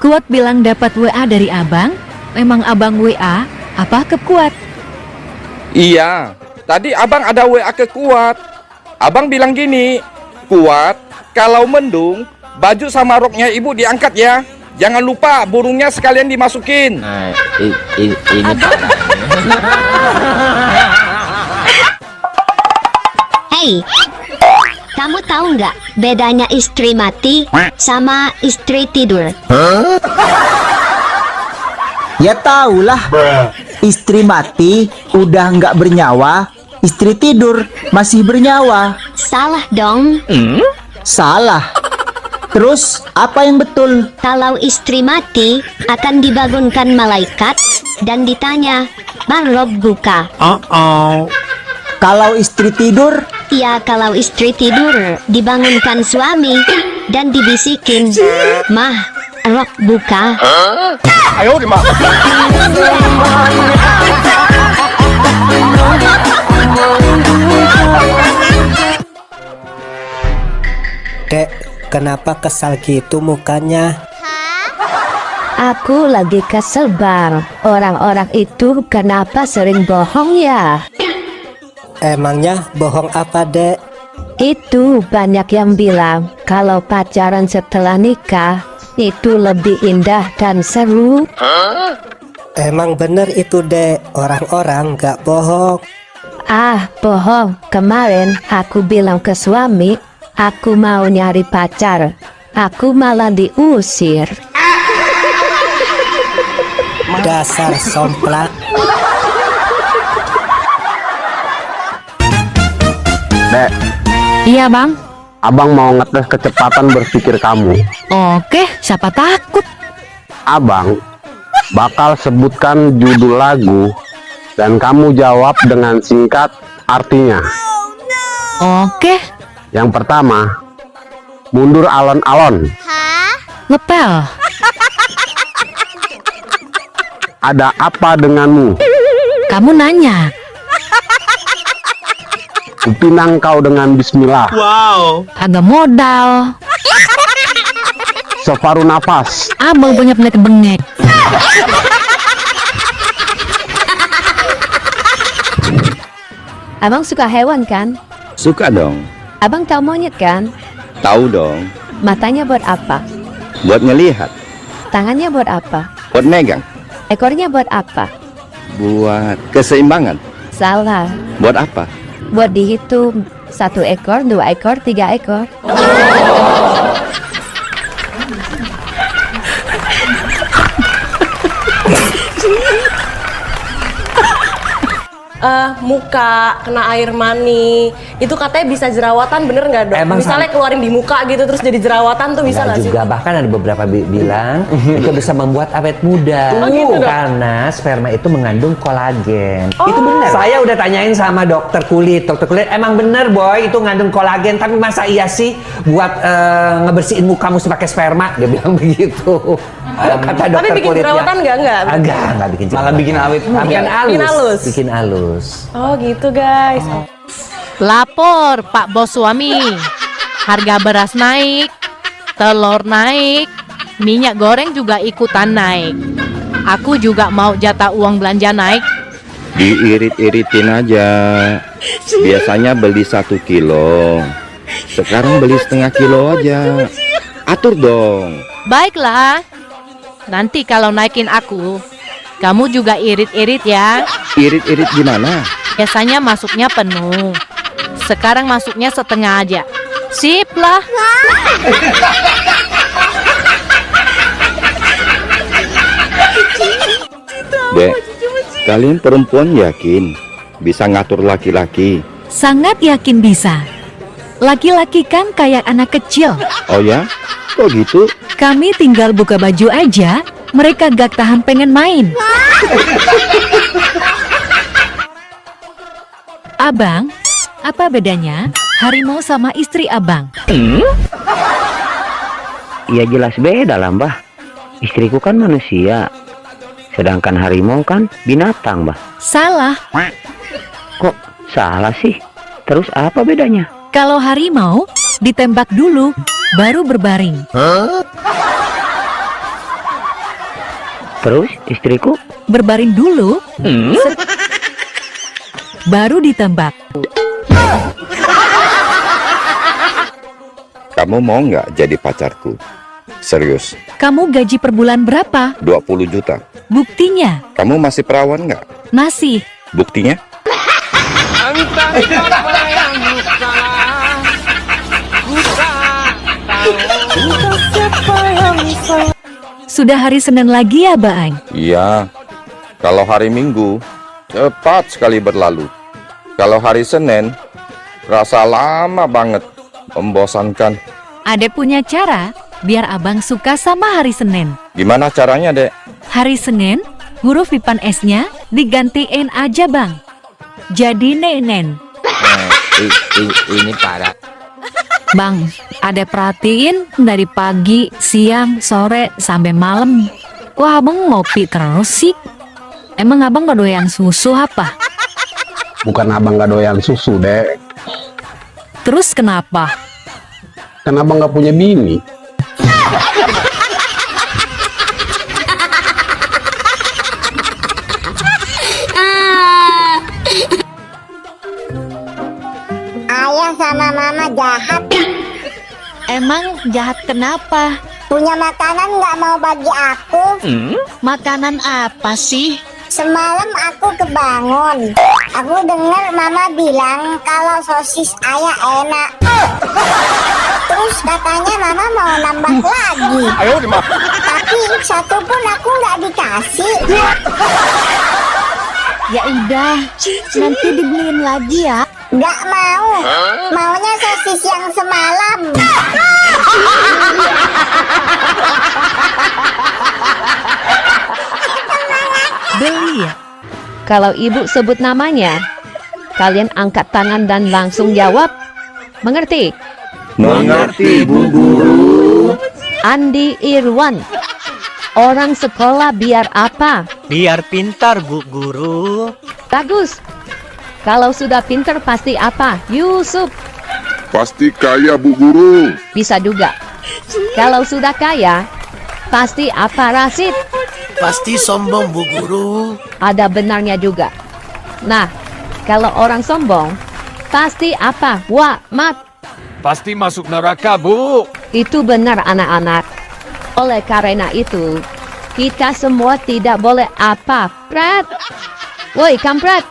Kuat bilang dapat WA dari abang. Memang abang WA apa ke Kuat? Iya, tadi abang ada WA ke Kuat. Abang bilang gini, Kuat, kalau mendung, baju sama roknya ibu diangkat ya. Jangan lupa burungnya sekalian dimasukin. Nah, ini Hei, kamu tahu nggak bedanya istri mati sama istri tidur? Ya tahulah. Istri mati udah nggak bernyawa, istri tidur masih bernyawa. Salah dong. Salah. Terus apa yang betul? Kalau istri mati akan dibangunkan malaikat dan ditanya, "Man Rabbuka?" Kalau istri tidur? Ya kalau istri tidur dibangunkan suami dan dibisikin, "Mah Rabbuka?" Ayo gimana? Dek, kenapa kesal gitu mukanya? Aku lagi kesel bang. Orang-orang itu kenapa sering bohong ya? Emangnya bohong apa, Dek? Itu banyak yang bilang kalau pacaran setelah nikah itu lebih indah dan seru. Emang bener itu, Dek. Orang-orang gak bohong. Ah, bohong. Kemarin aku bilang ke suami, aku mau nyari pacar. Aku malah diusir. Dasar somplak. Dek, Iya bang. abang mau ngetes kecepatan berpikir kamu. Oke, siapa takut? Abang bakal sebutkan judul lagu dan kamu jawab dengan singkat artinya. Oke. Yang pertama, mundur alon-alon. Ngepel. Ada apa denganmu? Kamu nanya. Kupinang kau dengan bismillah. Agak modal. Separuh nafas. Abang punya penyakit bengek. Abang suka hewan kan? Suka dong. Abang tahu monyet kan? Tahu dong. Matanya buat apa? Buat ngelihat. Tangannya buat apa? Buat megang. Ekornya buat apa? Buat keseimbangan. Salah. Buat apa? Buat dihitung. 1 ekor, 2 ekor, 3 ekor. Muka kena air mani itu katanya bisa jerawatan, bener nggak dok? Emang Misalnya keluarin di muka gitu terus jadi jerawatan tuh bisa nggak sih? juga, bahkan ada beberapa bilang itu bisa membuat awet muda. Oh, gitu, Dok? Karena sperma itu mengandung kolagen. Oh. Itu benar. Saya udah tanyain sama dokter kulit. Dokter kulit emang bener boy itu ngandung kolagen. Tapi masa iya sih buat ngebersihin mukamu pakai sperma? Dia bilang begitu. Kata dokter Tapi bikin kulitnya. jerawatan nggak? Enggak bikin jerawatan. Malah bikin awet muda. Bikin Bikin halus. Bikin halus. Oh gitu guys. Lapor Pak Bos Suami, harga beras naik, telur naik, minyak goreng juga ikutan naik. Aku juga mau jatah uang belanja naik. Diirit-iritin aja. Biasanya beli 1 kilo. Sekarang beli setengah kilo aja. Atur dong. Baiklah, nanti kalau naikin aku, kamu juga irit-irit ya. Irit-irit gimana? Biasanya masuknya penuh, sekarang masuknya setengah aja. Sip lah. Dek, kalian perempuan yakin bisa ngatur laki-laki? Sangat yakin bisa. Laki-laki kan kayak anak kecil. Oh ya? Kok gitu? Kami tinggal buka baju aja, mereka gak tahan pengen main. Abang, apa bedanya harimau sama istri abang? Ya jelas beda lah mbah. Istriku kan manusia, sedangkan harimau kan binatang mbah. Salah. Kok salah sih? Terus apa bedanya? Kalau harimau ditembak dulu, baru berbaring. Terus istriku? Berbaring dulu, baru ditembak. Kamu mau nggak jadi pacarku? Serius, Kamu gaji per bulan berapa? 20 juta. Buktinya? Kamu masih perawan nggak? Masih. Buktinya? Sudah hari Senin lagi ya, Baang? Iya. Kalau hari Minggu, cepat sekali berlalu. Kalau hari Senin, rasa lama banget, membosankan. Adek punya cara biar abang suka sama hari Senin. Gimana caranya, Dek? Hari Senin, huruf Pipan S-nya digantiin aja, Bang. Jadi nenen. Ini parah. Bang, adek perhatiin dari pagi, siang, sore, sampai malam. Wah, abang ngopi terus sih. Emang abang gak doyan susu apa? Bukan abang gak doyan susu, Dek. Terus kenapa? Kan abang gak punya bini. Ayah sama mama jahat. Emang jahat kenapa? Punya makanan nggak mau bagi aku. Makanan apa sih? Semalam aku kebangun. Aku dengar mama bilang kalau sosis ayah enak. Terus katanya mama mau nambah lagi. Tapi satu pun aku nggak dikasih. Ya udah, nanti dibeliin lagi ya. Nggak mau. Maunya sosis yang semalam. Beli ya? Kalau ibu sebut namanya, kalian angkat tangan dan langsung jawab. Mengerti? Mengerti, Bu Guru. Andi Irwan. Orang sekolah biar apa? Biar pintar, Bu Guru. Bagus. Kalau sudah pintar pasti apa? Yusuf. Pasti kaya, Bu Guru. Bisa juga. Kalau sudah kaya, pasti apa, Rasid? Pasti sombong, Bu Guru. Ada benarnya juga. Nah, kalau orang sombong, pasti apa? Wah, Mat. Pasti masuk neraka, Bu. Itu benar, anak-anak. Oleh karena itu, kita semua tidak boleh apa, Pret? Woi, kampret.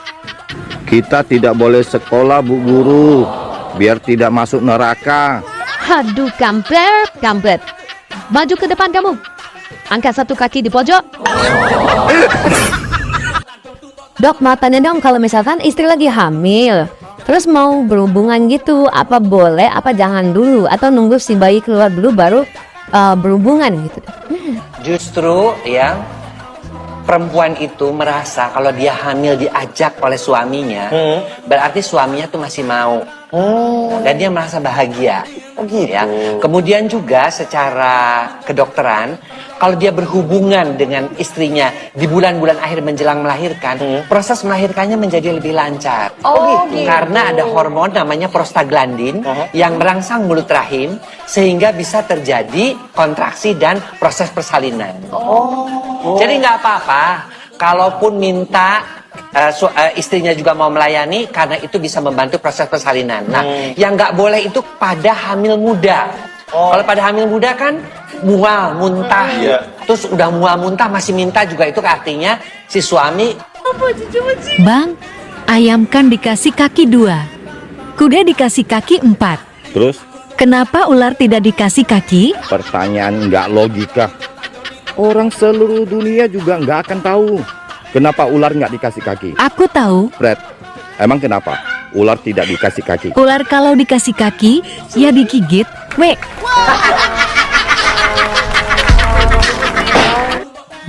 Kita tidak boleh sekolah, Bu Guru, biar tidak masuk neraka. Aduh, kampret. Maju ke depan kamu. Angkat satu kaki di pojok. Dok, mau tanya dong, kalau misalkan istri lagi hamil, terus mau berhubungan gitu, apa boleh, apa jangan dulu, atau nunggu si bayi keluar dulu baru berhubungan gitu? Justru yang perempuan itu merasa kalau dia hamil diajak oleh suaminya, berarti suaminya tuh masih mau. Dan dia merasa bahagia. Ya. Kemudian juga secara kedokteran, kalau dia berhubungan dengan istrinya di bulan-bulan akhir menjelang melahirkan, proses melahirkannya menjadi lebih lancar. Karena ada hormon namanya prostaglandin yang merangsang mulut rahim sehingga bisa terjadi kontraksi dan proses persalinan. Jadi nggak apa-apa kalaupun minta istrinya juga mau melayani, karena itu bisa membantu proses persalinan. Nah, yang nggak boleh itu pada hamil muda. Kalau pada hamil muda kan mual, muntah. Terus udah mual, muntah masih minta juga, itu artinya si suami. Bang, ayam kan dikasih kaki 2, kuda dikasih kaki 4. Terus? Kenapa ular tidak dikasih kaki? Pertanyaan nggak logika. Orang seluruh dunia juga nggak akan tahu kenapa ular nggak dikasih kaki. Aku tahu. Fred, emang kenapa ular tidak dikasih kaki? Ular kalau dikasih kaki, ya digigit. Wek.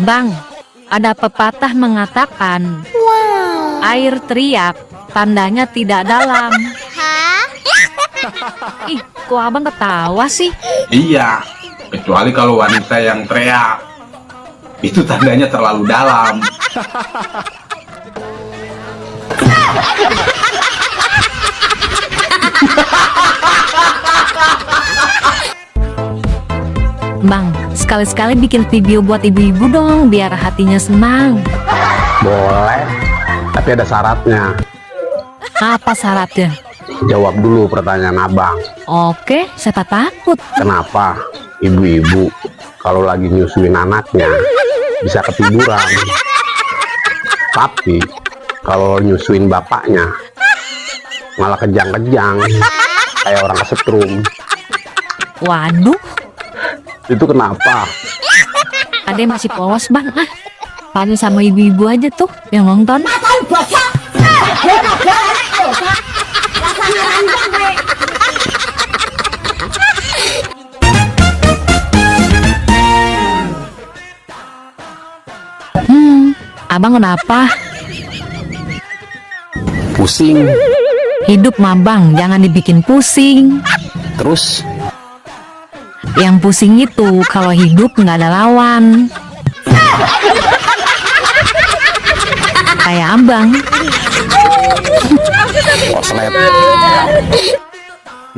Bang, ada pepatah mengatakan, air teriak, tandanya tidak dalam. Ih, kok abang ketawa sih? Iya, kecuali kalau wanita yang teriak, itu tandanya terlalu dalam. Bang, sekali-sekali bikin video buat ibu-ibu dong, biar hatinya senang. Boleh, tapi ada syaratnya. Apa syaratnya? Jawab dulu pertanyaan abang. Oke, siapa takut? Kenapa ibu-ibu kalau lagi nyusuin anaknya bisa ketiduran, tapi kalau nyusuin bapaknya malah kejang-kejang kayak orang kesetrum? Waduh, itu kenapa? Ade masih polos bang. Tanya sama ibu-ibu aja tuh yang nonton. Abang kenapa? Pusing. Hidup mah bang, jangan dibikin pusing. Terus? Yang pusing itu kalau hidup nggak ada lawan. Kayak abang.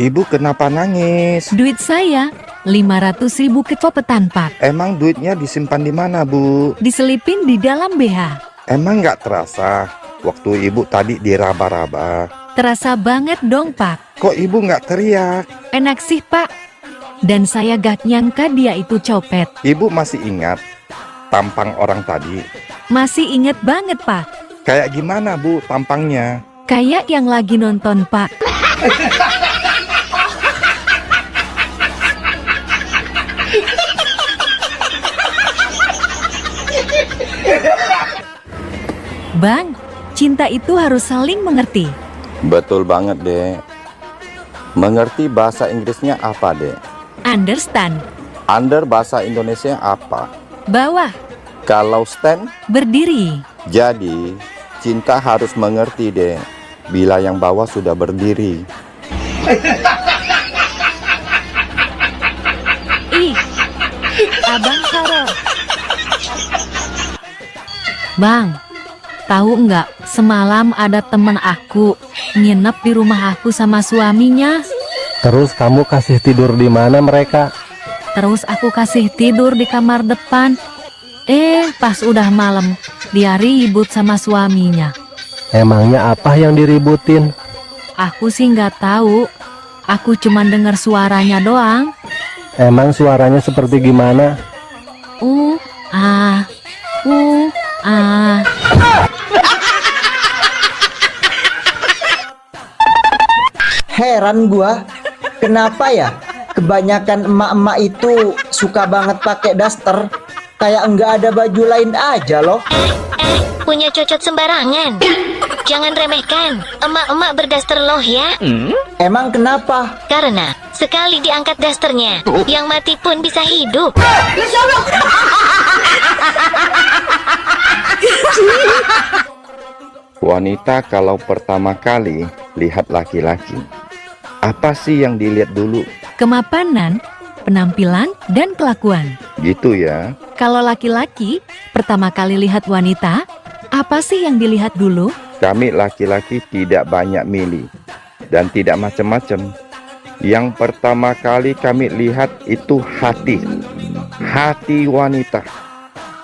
Ibu kenapa nangis? Duit saya 500.000 kecopetan Pak. Emang duitnya disimpan di mana, Bu? Diselipin di dalam BH. Emang nggak terasa waktu ibu tadi diraba-raba? Terasa banget dong Pak. Kok ibu nggak teriak? Enak sih Pak. Dan saya gak nyangka dia itu copet. Ibu masih ingat tampang orang tadi? Masih inget banget Pak. Kayak gimana Bu tampangnya? Kayak yang lagi nonton Pak. Bang, cinta itu harus saling mengerti. Betul banget, Dek. Mengerti bahasa Inggrisnya apa, Dek? Understand. Under bahasa Indonesia apa? Bawah. Kalau stand? Berdiri. Jadi, cinta harus mengerti, Dek. Bila yang bawah sudah berdiri. Ih, Abang horor. Bang, tahu nggak semalam ada teman aku nginep di rumah aku sama suaminya. Terus kamu kasih tidur di mana mereka? Terus aku kasih tidur di kamar depan. Pas udah malam, dia ribut sama suaminya. Emangnya apa yang diributin? Aku sih nggak tahu. Aku cuman dengar suaranya doang. Emang suaranya seperti gimana? Ah. Heran gua, kenapa ya kebanyakan emak-emak itu suka banget pakai daster, kayak enggak ada baju lain aja loh. Punya cocot sembarangan. Jangan remehkan, emak-emak berdaster loh ya. Emang kenapa? Karena sekali diangkat dasternya, yang mati pun bisa hidup. Wanita kalau pertama kali lihat laki-laki, apa sih yang dilihat dulu? Kemapanan, penampilan, dan kelakuan. Gitu ya. Kalau laki-laki pertama kali lihat wanita, apa sih yang dilihat dulu? Kami laki-laki tidak banyak milih dan tidak macam-macam. Yang pertama kali kami lihat itu hati. Hati wanita.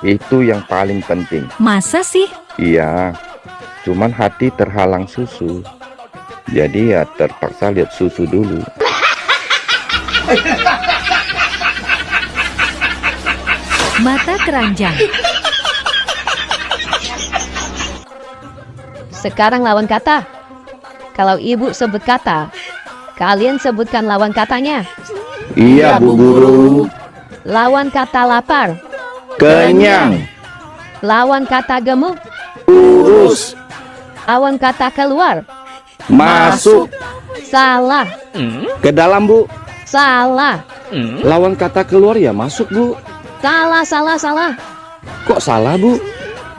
Itu yang paling penting. Masa sih? Iya. Cuman hati terhalang susu. Jadi ya terpaksa lihat susu dulu. Mata keranjang. Sekarang lawan kata. Kalau ibu sebut kata, kalian sebutkan lawan katanya. Iya, Bu Guru. Lawan kata lapar. Kenyang. Lawan kata gemuk. Urus. Lawan kata keluar. Masuk. Salah. Ke dalam, Bu. Salah. Lawan kata keluar ya masuk, Bu. Salah. Kok salah, Bu?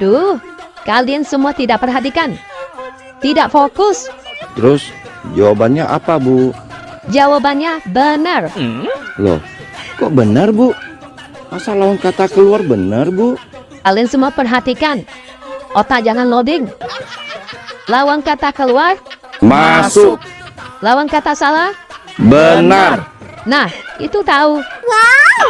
Duh, kalian semua tidak perhatikan. Tidak fokus. Terus jawabannya apa, Bu? Jawabannya benar. Loh, kok benar, Bu? Masa lawan kata keluar benar, Bu? Kalian semua perhatikan. Otak jangan loading. Lawan kata keluar. Masuk. Lawan kata salah. Benar. Nah, itu tahu. Wow.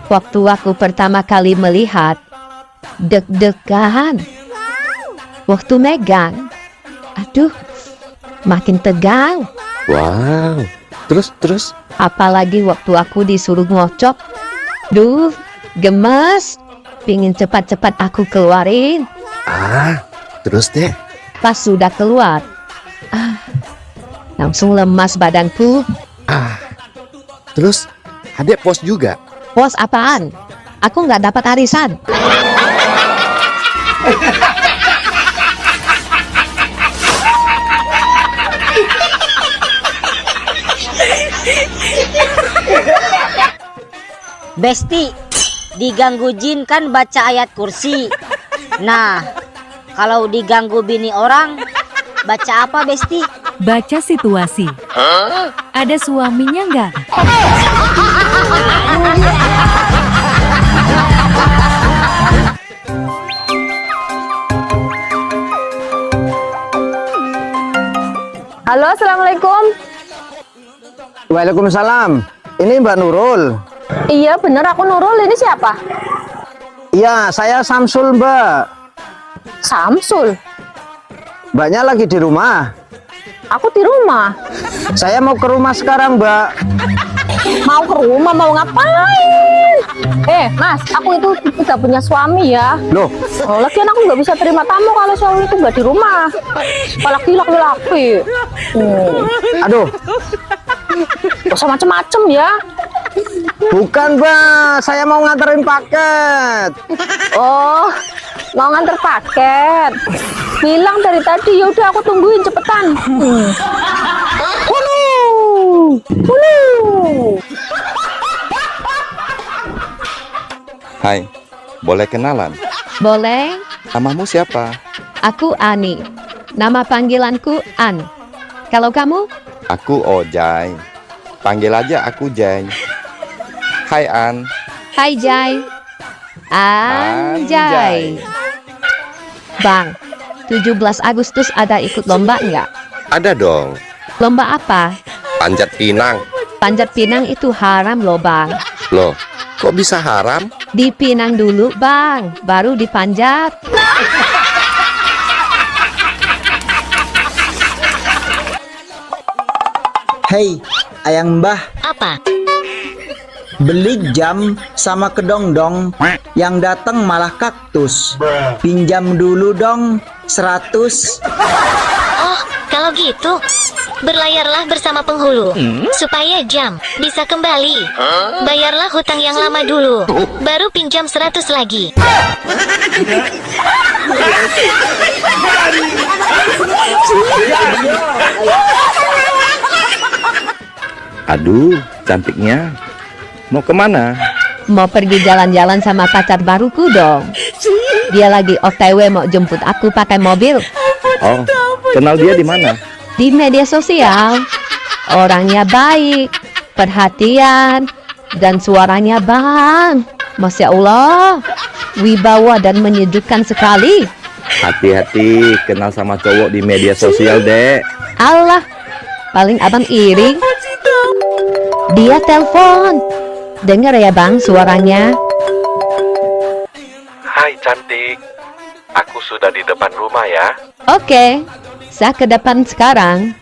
Waktu aku pertama kali melihat, deg-degan. Waktu megang, aduh, makin tegang. Wow. Terus? Apalagi waktu aku disuruh ngocok. Duh, gemes. Pingin cepat-cepat aku keluarin. Terus deh. Pas sudah keluar, langsung lemas badanku. Terus adek pos juga. Pos apaan? Aku nggak dapat arisan. Besti, diganggu jin kan baca ayat kursi. Nah, kalau diganggu bini orang, baca apa, Besti? Baca situasi. Ada suaminya nggak? Halo, assalamualaikum. Waalaikumsalam. Ini Mbak Nurul. Iya, bener aku Nurul. Ini siapa? Iya, saya Samsul, Mbak. Samsul. Mbaknya lagi di rumah. Aku di rumah. Saya mau ke rumah sekarang, Mbak. Mau ke rumah, mau ngapain? Mas, aku itu udah punya suami ya. Loh? Lagian aku nggak bisa terima tamu kalau suami itu nggak di rumah. Apalagi laki-laki. Aduh. Gak usah macem-macem ya. Bukan, Mbak. Saya mau nganterin paket. Oh, mau nganter paket. Bilang dari tadi, yaudah aku tungguin cepetan. Hai, boleh kenalan? Boleh? Namamu siapa? Aku Ani. Nama panggilanku An. Kalau kamu? Aku Ojai. Panggil aja aku Jai. Hai An. Hai Jai. Anjay. Bang, 17 Agustus ada ikut lomba nggak? Ada dong. Lomba apa? Panjat pinang. Panjat pinang itu haram loh bang. Loh, kok bisa haram? Dipinang dulu bang, baru dipanjat. Hei, ayang mbah, Apa? beli jam sama kedong-dong, yang datang malah kaktus. Pinjam dulu dong, 100. Oh, kalau gitu, berlayarlah bersama penghulu, supaya jam bisa kembali. Bayarlah hutang yang lama dulu, baru pinjam 100 lagi. Aduh, cantiknya. Mau kemana? Mau pergi jalan-jalan sama pacar baruku dong. Dia lagi OTW mau jemput aku pakai mobil. Oh, kenal dia di mana? Di media sosial. Orangnya baik, perhatian, dan suaranya bang. Masya Allah, wibawa dan menyejukkan sekali. Hati-hati kenal sama cowok di media sosial, Dek. Allah, paling abang iri. Dia telepon. Dengar ya bang suaranya. Hai cantik. Aku sudah di depan rumah ya. Oke, saya ke depan sekarang.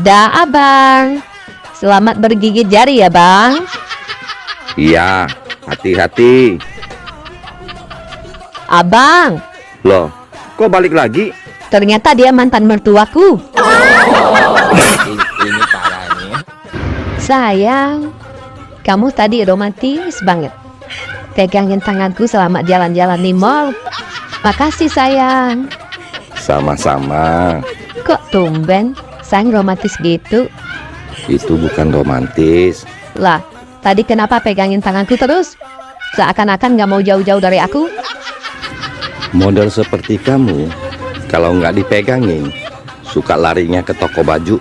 Dah abang. Selamat bergigit jari ya bang. Iya, hati-hati. Abang, Loh, kok balik lagi? ternyata dia mantan mertuaku. Ini parahnya. Sayang, kamu tadi romantis banget. Pegangin tanganku selama jalan-jalan di mall. Makasih sayang. Sama-sama. Kok tumben sayang romantis gitu? Itu bukan romantis. Lah, tadi kenapa pegangin tanganku terus? Seakan-akan gak mau jauh-jauh dari aku. Model seperti kamu, kalau nggak dipegangin, suka larinya ke toko baju.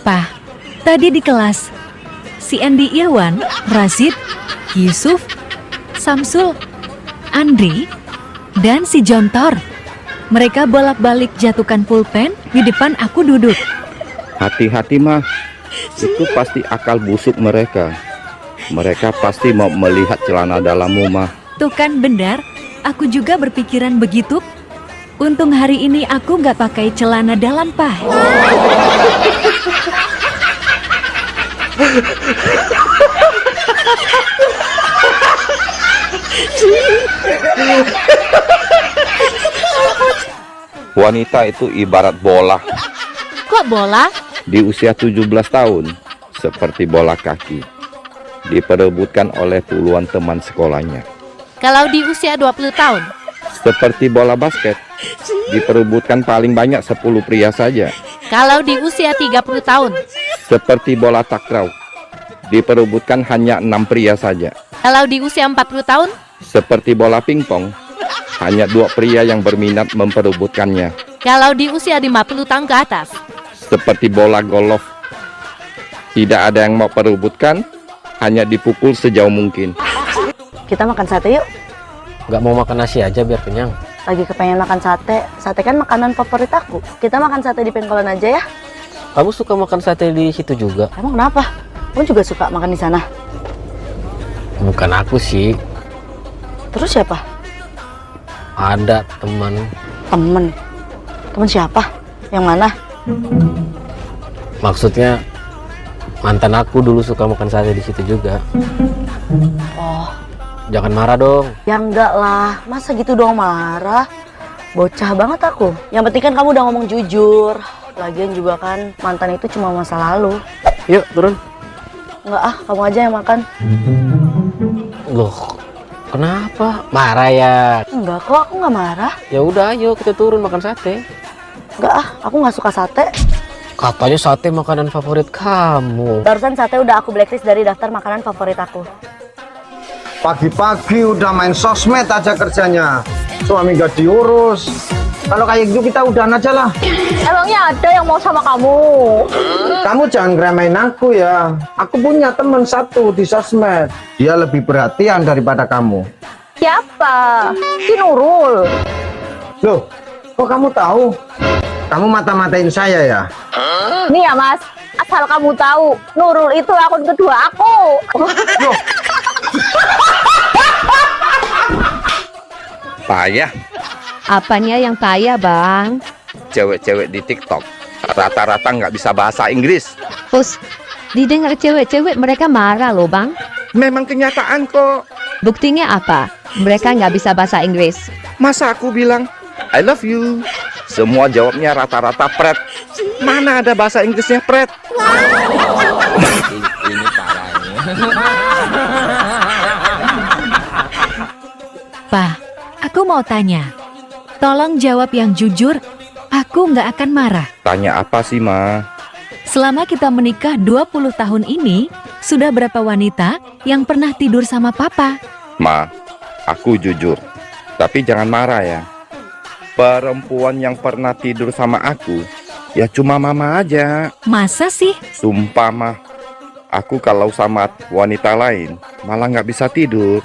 Pak, tadi di kelas, si Andi Irwan, Rasid, Yusuf, Samsul, Andri, dan si Jontor. Mereka bolak-balik jatuhkan pulpen di depan aku duduk. Hati-hati mah, itu pasti akal busuk mereka. Mereka pasti mau melihat celana dalammu mah. Tuh kan benar, aku juga berpikiran begitu. Untung hari ini aku nggak pakai celana dalam, Pak. Wanita itu ibarat bola. Kok bola? Di usia 17 tahun, seperti bola kaki. Diperebutkan oleh puluhan teman sekolahnya. Kalau di usia 20 tahun? Seperti bola basket, diperebutkan paling banyak 10 pria saja. Kalau di usia 30 tahun? Seperti bola takraw, diperebutkan hanya 6 pria saja. Kalau di usia 40 tahun? Seperti bola pingpong, hanya 2 pria yang berminat memperebutkannya. Kalau di usia 50 tahun ke atas? Seperti bola golf, tidak ada yang mau perebutkan, hanya dipukul sejauh mungkin. Kita makan sate yuk. Nggak mau makan nasi aja biar kenyang. Lagi kepengen makan sate. Sate kan makanan favorit aku. Kita makan sate di Pengkolan aja ya. Kamu suka makan sate di situ juga? Emang kenapa? Kamu juga suka makan di sana? Bukan aku sih. Terus siapa? Ada teman. Temen. Temen siapa? Yang mana? Maksudnya mantan aku dulu suka makan sate di situ juga. Oh, Jangan marah dong. ya enggak lah. Masa gitu dong marah? Bocah banget aku. Yang penting kan kamu udah ngomong jujur. Lagian juga kan mantan itu cuma masa lalu. Yuk, turun. Enggak ah, kamu aja yang makan. Loh, kenapa? Marah ya? Enggak kok, aku nggak marah. Ya udah, ayo kita turun makan sate. Enggak ah, aku nggak suka sate. Katanya sate makanan favorit kamu. Barusan sate udah aku blacklist dari daftar makanan favorit aku. Pagi-pagi udah main sosmed aja kerjanya. Suami gak diurus. Kalau kayak gitu kita udahan aja lah. Emangnya ada yang mau sama kamu? Kamu jangan ngeremehin aku ya. Aku punya temen satu di sosmed. Dia lebih perhatian daripada kamu. Siapa? Si Nurul. Loh, kok kamu tahu? Kamu mata-matain saya ya? Nih ya mas, asal kamu tahu, Nurul itu akun kedua aku. Payah. Apanya yang payah, Bang? Cewek-cewek di TikTok rata-rata nggak bisa bahasa Inggris. Terus didengar cewek-cewek mereka marah loh, Bang. Memang kenyataan kok. Buktinya apa? Mereka nggak bisa bahasa Inggris. Masa aku bilang I love you, semua jawabnya rata-rata pret. Mana ada bahasa Inggrisnya pret? Ini Pak, aku mau tanya. Tolong jawab yang jujur, aku nggak akan marah. Tanya apa sih, Ma? Selama kita menikah 20 tahun ini, sudah berapa wanita yang pernah tidur sama papa? Ma, aku jujur. Tapi jangan marah ya. Perempuan yang pernah tidur sama aku, ya cuma mama aja. Masa sih? Sumpah, Ma. Aku kalau sama wanita lain, malah nggak bisa tidur.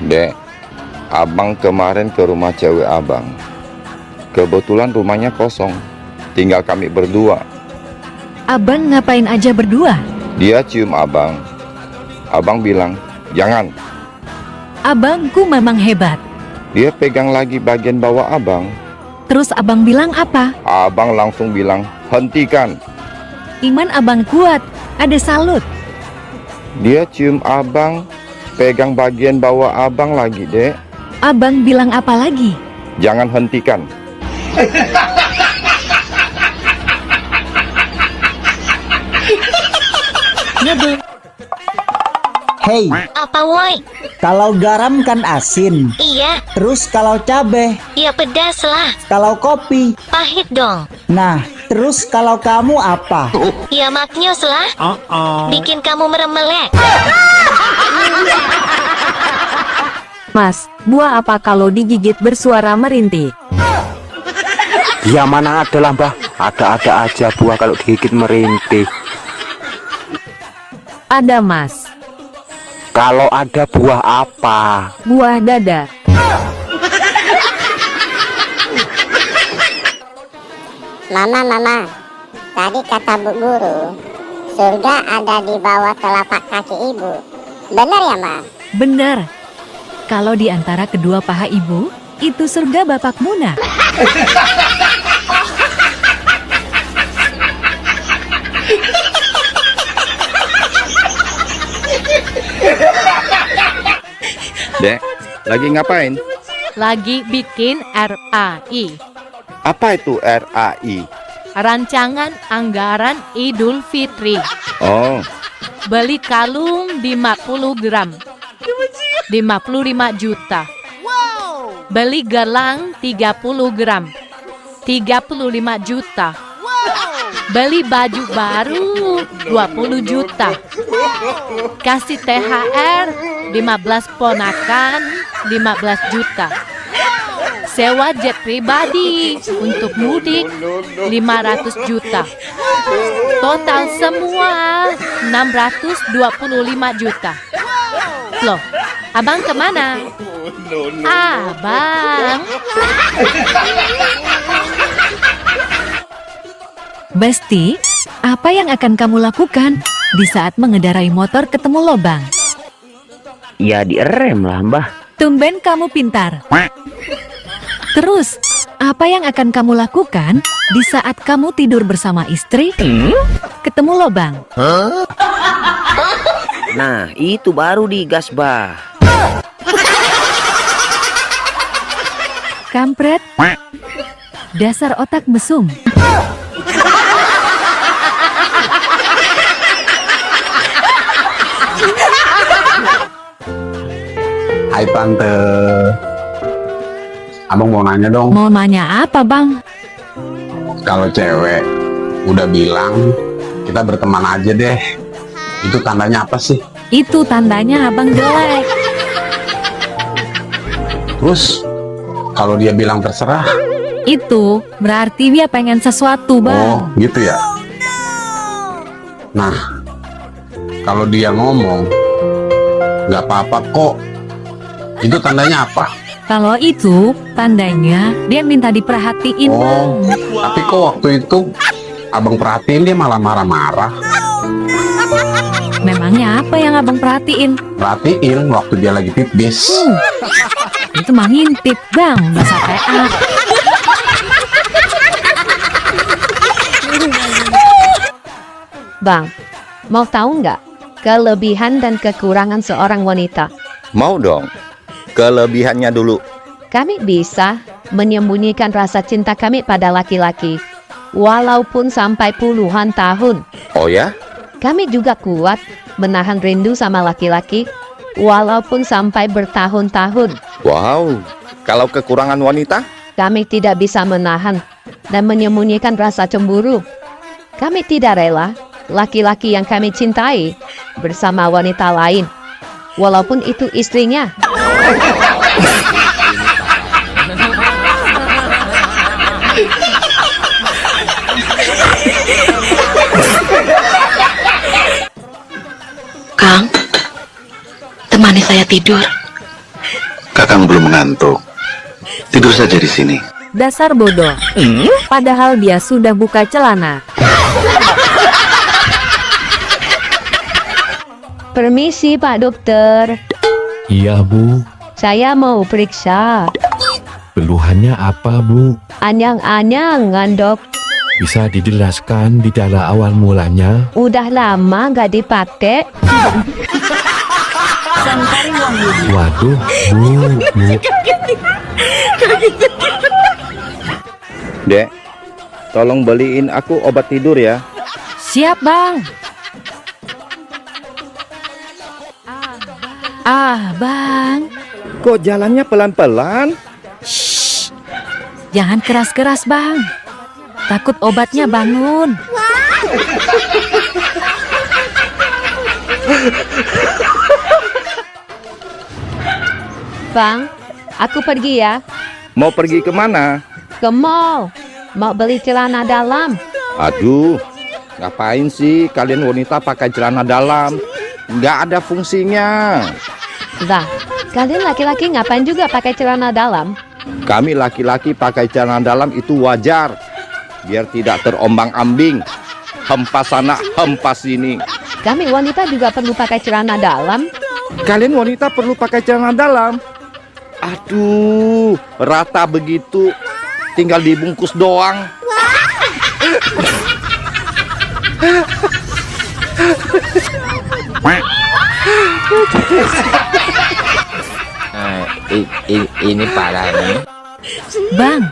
Dek, abang kemarin ke rumah cewek abang. Kebetulan rumahnya kosong, tinggal kami berdua. Abang ngapain aja berdua? Dia cium abang. Abang bilang, jangan. Abangku memang hebat. Dia pegang lagi bagian bawah abang. Terus abang bilang apa? Abang langsung bilang, hentikan. Iman abang kuat, ada salut. Dia cium abang, pegang bagian bawah abang lagi, Dek. Abang bilang apa lagi? Jangan hentikan. Hei, Apa woi? kalau garam kan asin. Iya, Terus kalau cabe, ya pedas lah. kalau kopi. Pahit dong. Nah, terus kalau kamu apa? Ya maknyos lah. Bikin kamu meremelek. Mas, buah apa kalau digigit bersuara merintih? Ya mana ada lah mbah, ada-ada aja buah kalau digigit merintih. Ada mas, Kalau ada buah apa? buah dada. Mama, tadi kata Bu Guru, surga ada di bawah telapak kaki ibu. Benar ya, Ma? Benar. Kalau di antara kedua paha ibu, itu surga Bapak Muna. Dek, lagi ngapain? Lagi bikin RAI. Apa itu RAI? Rancangan Anggaran Idul Fitri. Oh, Beli kalung 50 gram. 55 juta. Beli gelang 30 gram. 35 juta. Beli baju baru 20 juta. Kasih THR 15 ponakan 15 juta. Sewa jet pribadi untuk mudik 500 juta. Total semua 625 juta. Loh, abang kemana? Abang. Besti, apa yang akan kamu lakukan di saat mengendarai motor ketemu lobang? Ya direm lah mbah. Tumben kamu pintar. Terus, Apa yang akan kamu lakukan di saat kamu tidur bersama istri? Ketemu lobang. Nah, itu baru digas, bah. Kampret. Dasar otak mesum. Hai Tante. Abang mau nanya dong. Mau nanya apa, Bang? Kalau cewek udah bilang kita berteman aja deh, itu tandanya apa sih? Itu tandanya abang jelek. Terus kalau dia bilang terserah? Itu berarti dia pengen sesuatu, Bang. Oh, gitu ya. Nah, kalau dia ngomong nggak apa-apa kok, itu tandanya apa? Kalau itu tandanya dia minta diperhatiin, Bang. Tapi kok waktu itu abang perhatiin dia malah marah-marah. Memangnya apa yang abang perhatiin? Perhatiin waktu dia lagi pipis. Itu mah ngintip, Bang. Masa PA. Bang, mau tahu nggak kelebihan dan kekurangan seorang wanita? Mau dong. Kelebihannya dulu. Kami bisa menyembunyikan rasa cinta kami pada laki-laki, walaupun sampai puluhan tahun. Oh ya? Kami juga kuat menahan rindu sama laki-laki, walaupun sampai bertahun-tahun. Wow. Kalau kekurangan wanita? Kami tidak bisa menahan dan menyembunyikan rasa cemburu. Kami tidak rela laki-laki yang kami cintai bersama wanita lain, walaupun itu istrinya. Kang, temani saya tidur. Kakang belum mengantuk. Tidur saja di sini. Dasar bodoh. Padahal dia sudah buka celana. Permisi Pak Dokter, Iya, Bu. saya mau periksa. Keluhannya apa, Bu? Anyang-anyangan dok, Bisa dijelaskan gejala awal mulanya? udah lama gak dipakai. Waduh, Bu. Dek, tolong beliin aku obat tidur ya. Siap, Bang. Bang. Kok jalannya pelan-pelan? Jangan keras-keras, Bang. Takut obatnya bangun. Bang, aku pergi ya. Mau pergi kemana? Ke mall. Mau beli celana dalam. Aduh, ngapain sih kalian wanita pakai celana dalam? Nggak ada fungsinya. Lah, kalian laki-laki ngapain juga pakai celana dalam? Kami laki-laki pakai celana dalam itu wajar, biar tidak terombang-ambing, hempas sana, hempas sini. Kami wanita juga perlu pakai celana dalam. Kalian wanita perlu pakai celana dalam? Aduh, rata begitu, tinggal dibungkus doang. Ini parah nih. Bang,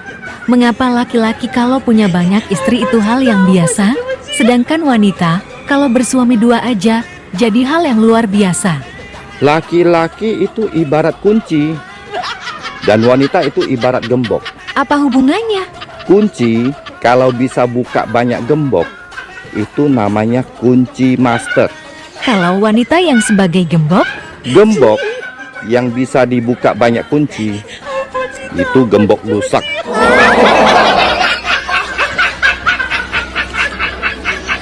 mengapa laki-laki kalau punya banyak istri itu hal yang biasa, sedangkan wanita kalau bersuami dua aja jadi hal yang luar biasa? Laki-laki itu ibarat kunci, dan wanita itu ibarat gembok. Apa hubungannya? Kunci kalau bisa buka banyak gembok, itu namanya kunci master. Kalau wanita yang sebagai gembok? Gembok yang bisa dibuka banyak kunci, itu gembok rusak.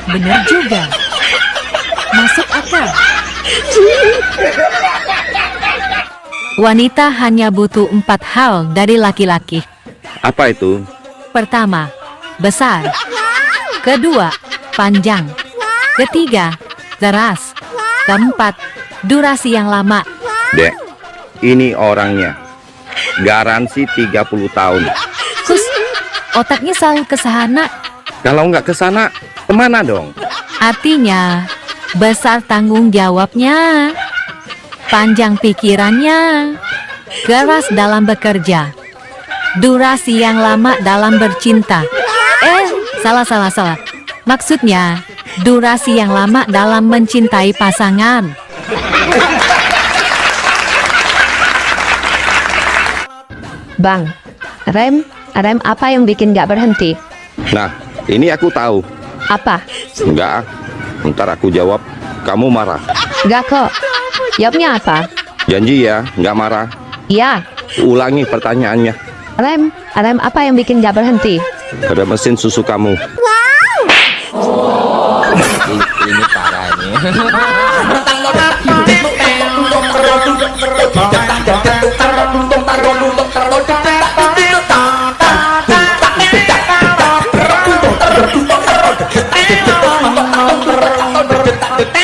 Benar juga. Masuk akal. Wanita hanya butuh 4 hal dari laki-laki. Apa itu? Pertama, besar. Kedua, panjang. Ketiga, keras. Keempat, durasi yang lama. Dek, ini orangnya. Garansi 30 tahun. Sus, Otaknya selalu ke sana. Kalau nggak ke sana, kemana dong? Artinya, besar tanggung jawabnya, panjang pikirannya, keras dalam bekerja, durasi yang lama dalam bercinta. Salah. Maksudnya, durasi yang lama dalam mencintai pasangan. Bang, rem apa yang bikin gak berhenti? Nah, ini aku tahu. Apa? Enggak, ntar aku jawab, kamu marah. Gak kok. Jawabnya apa? Janji ya, nggak marah. Iya. Ulangi pertanyaannya. Rem apa yang bikin gak berhenti? Ada mesin susu kamu. Ini parahnya.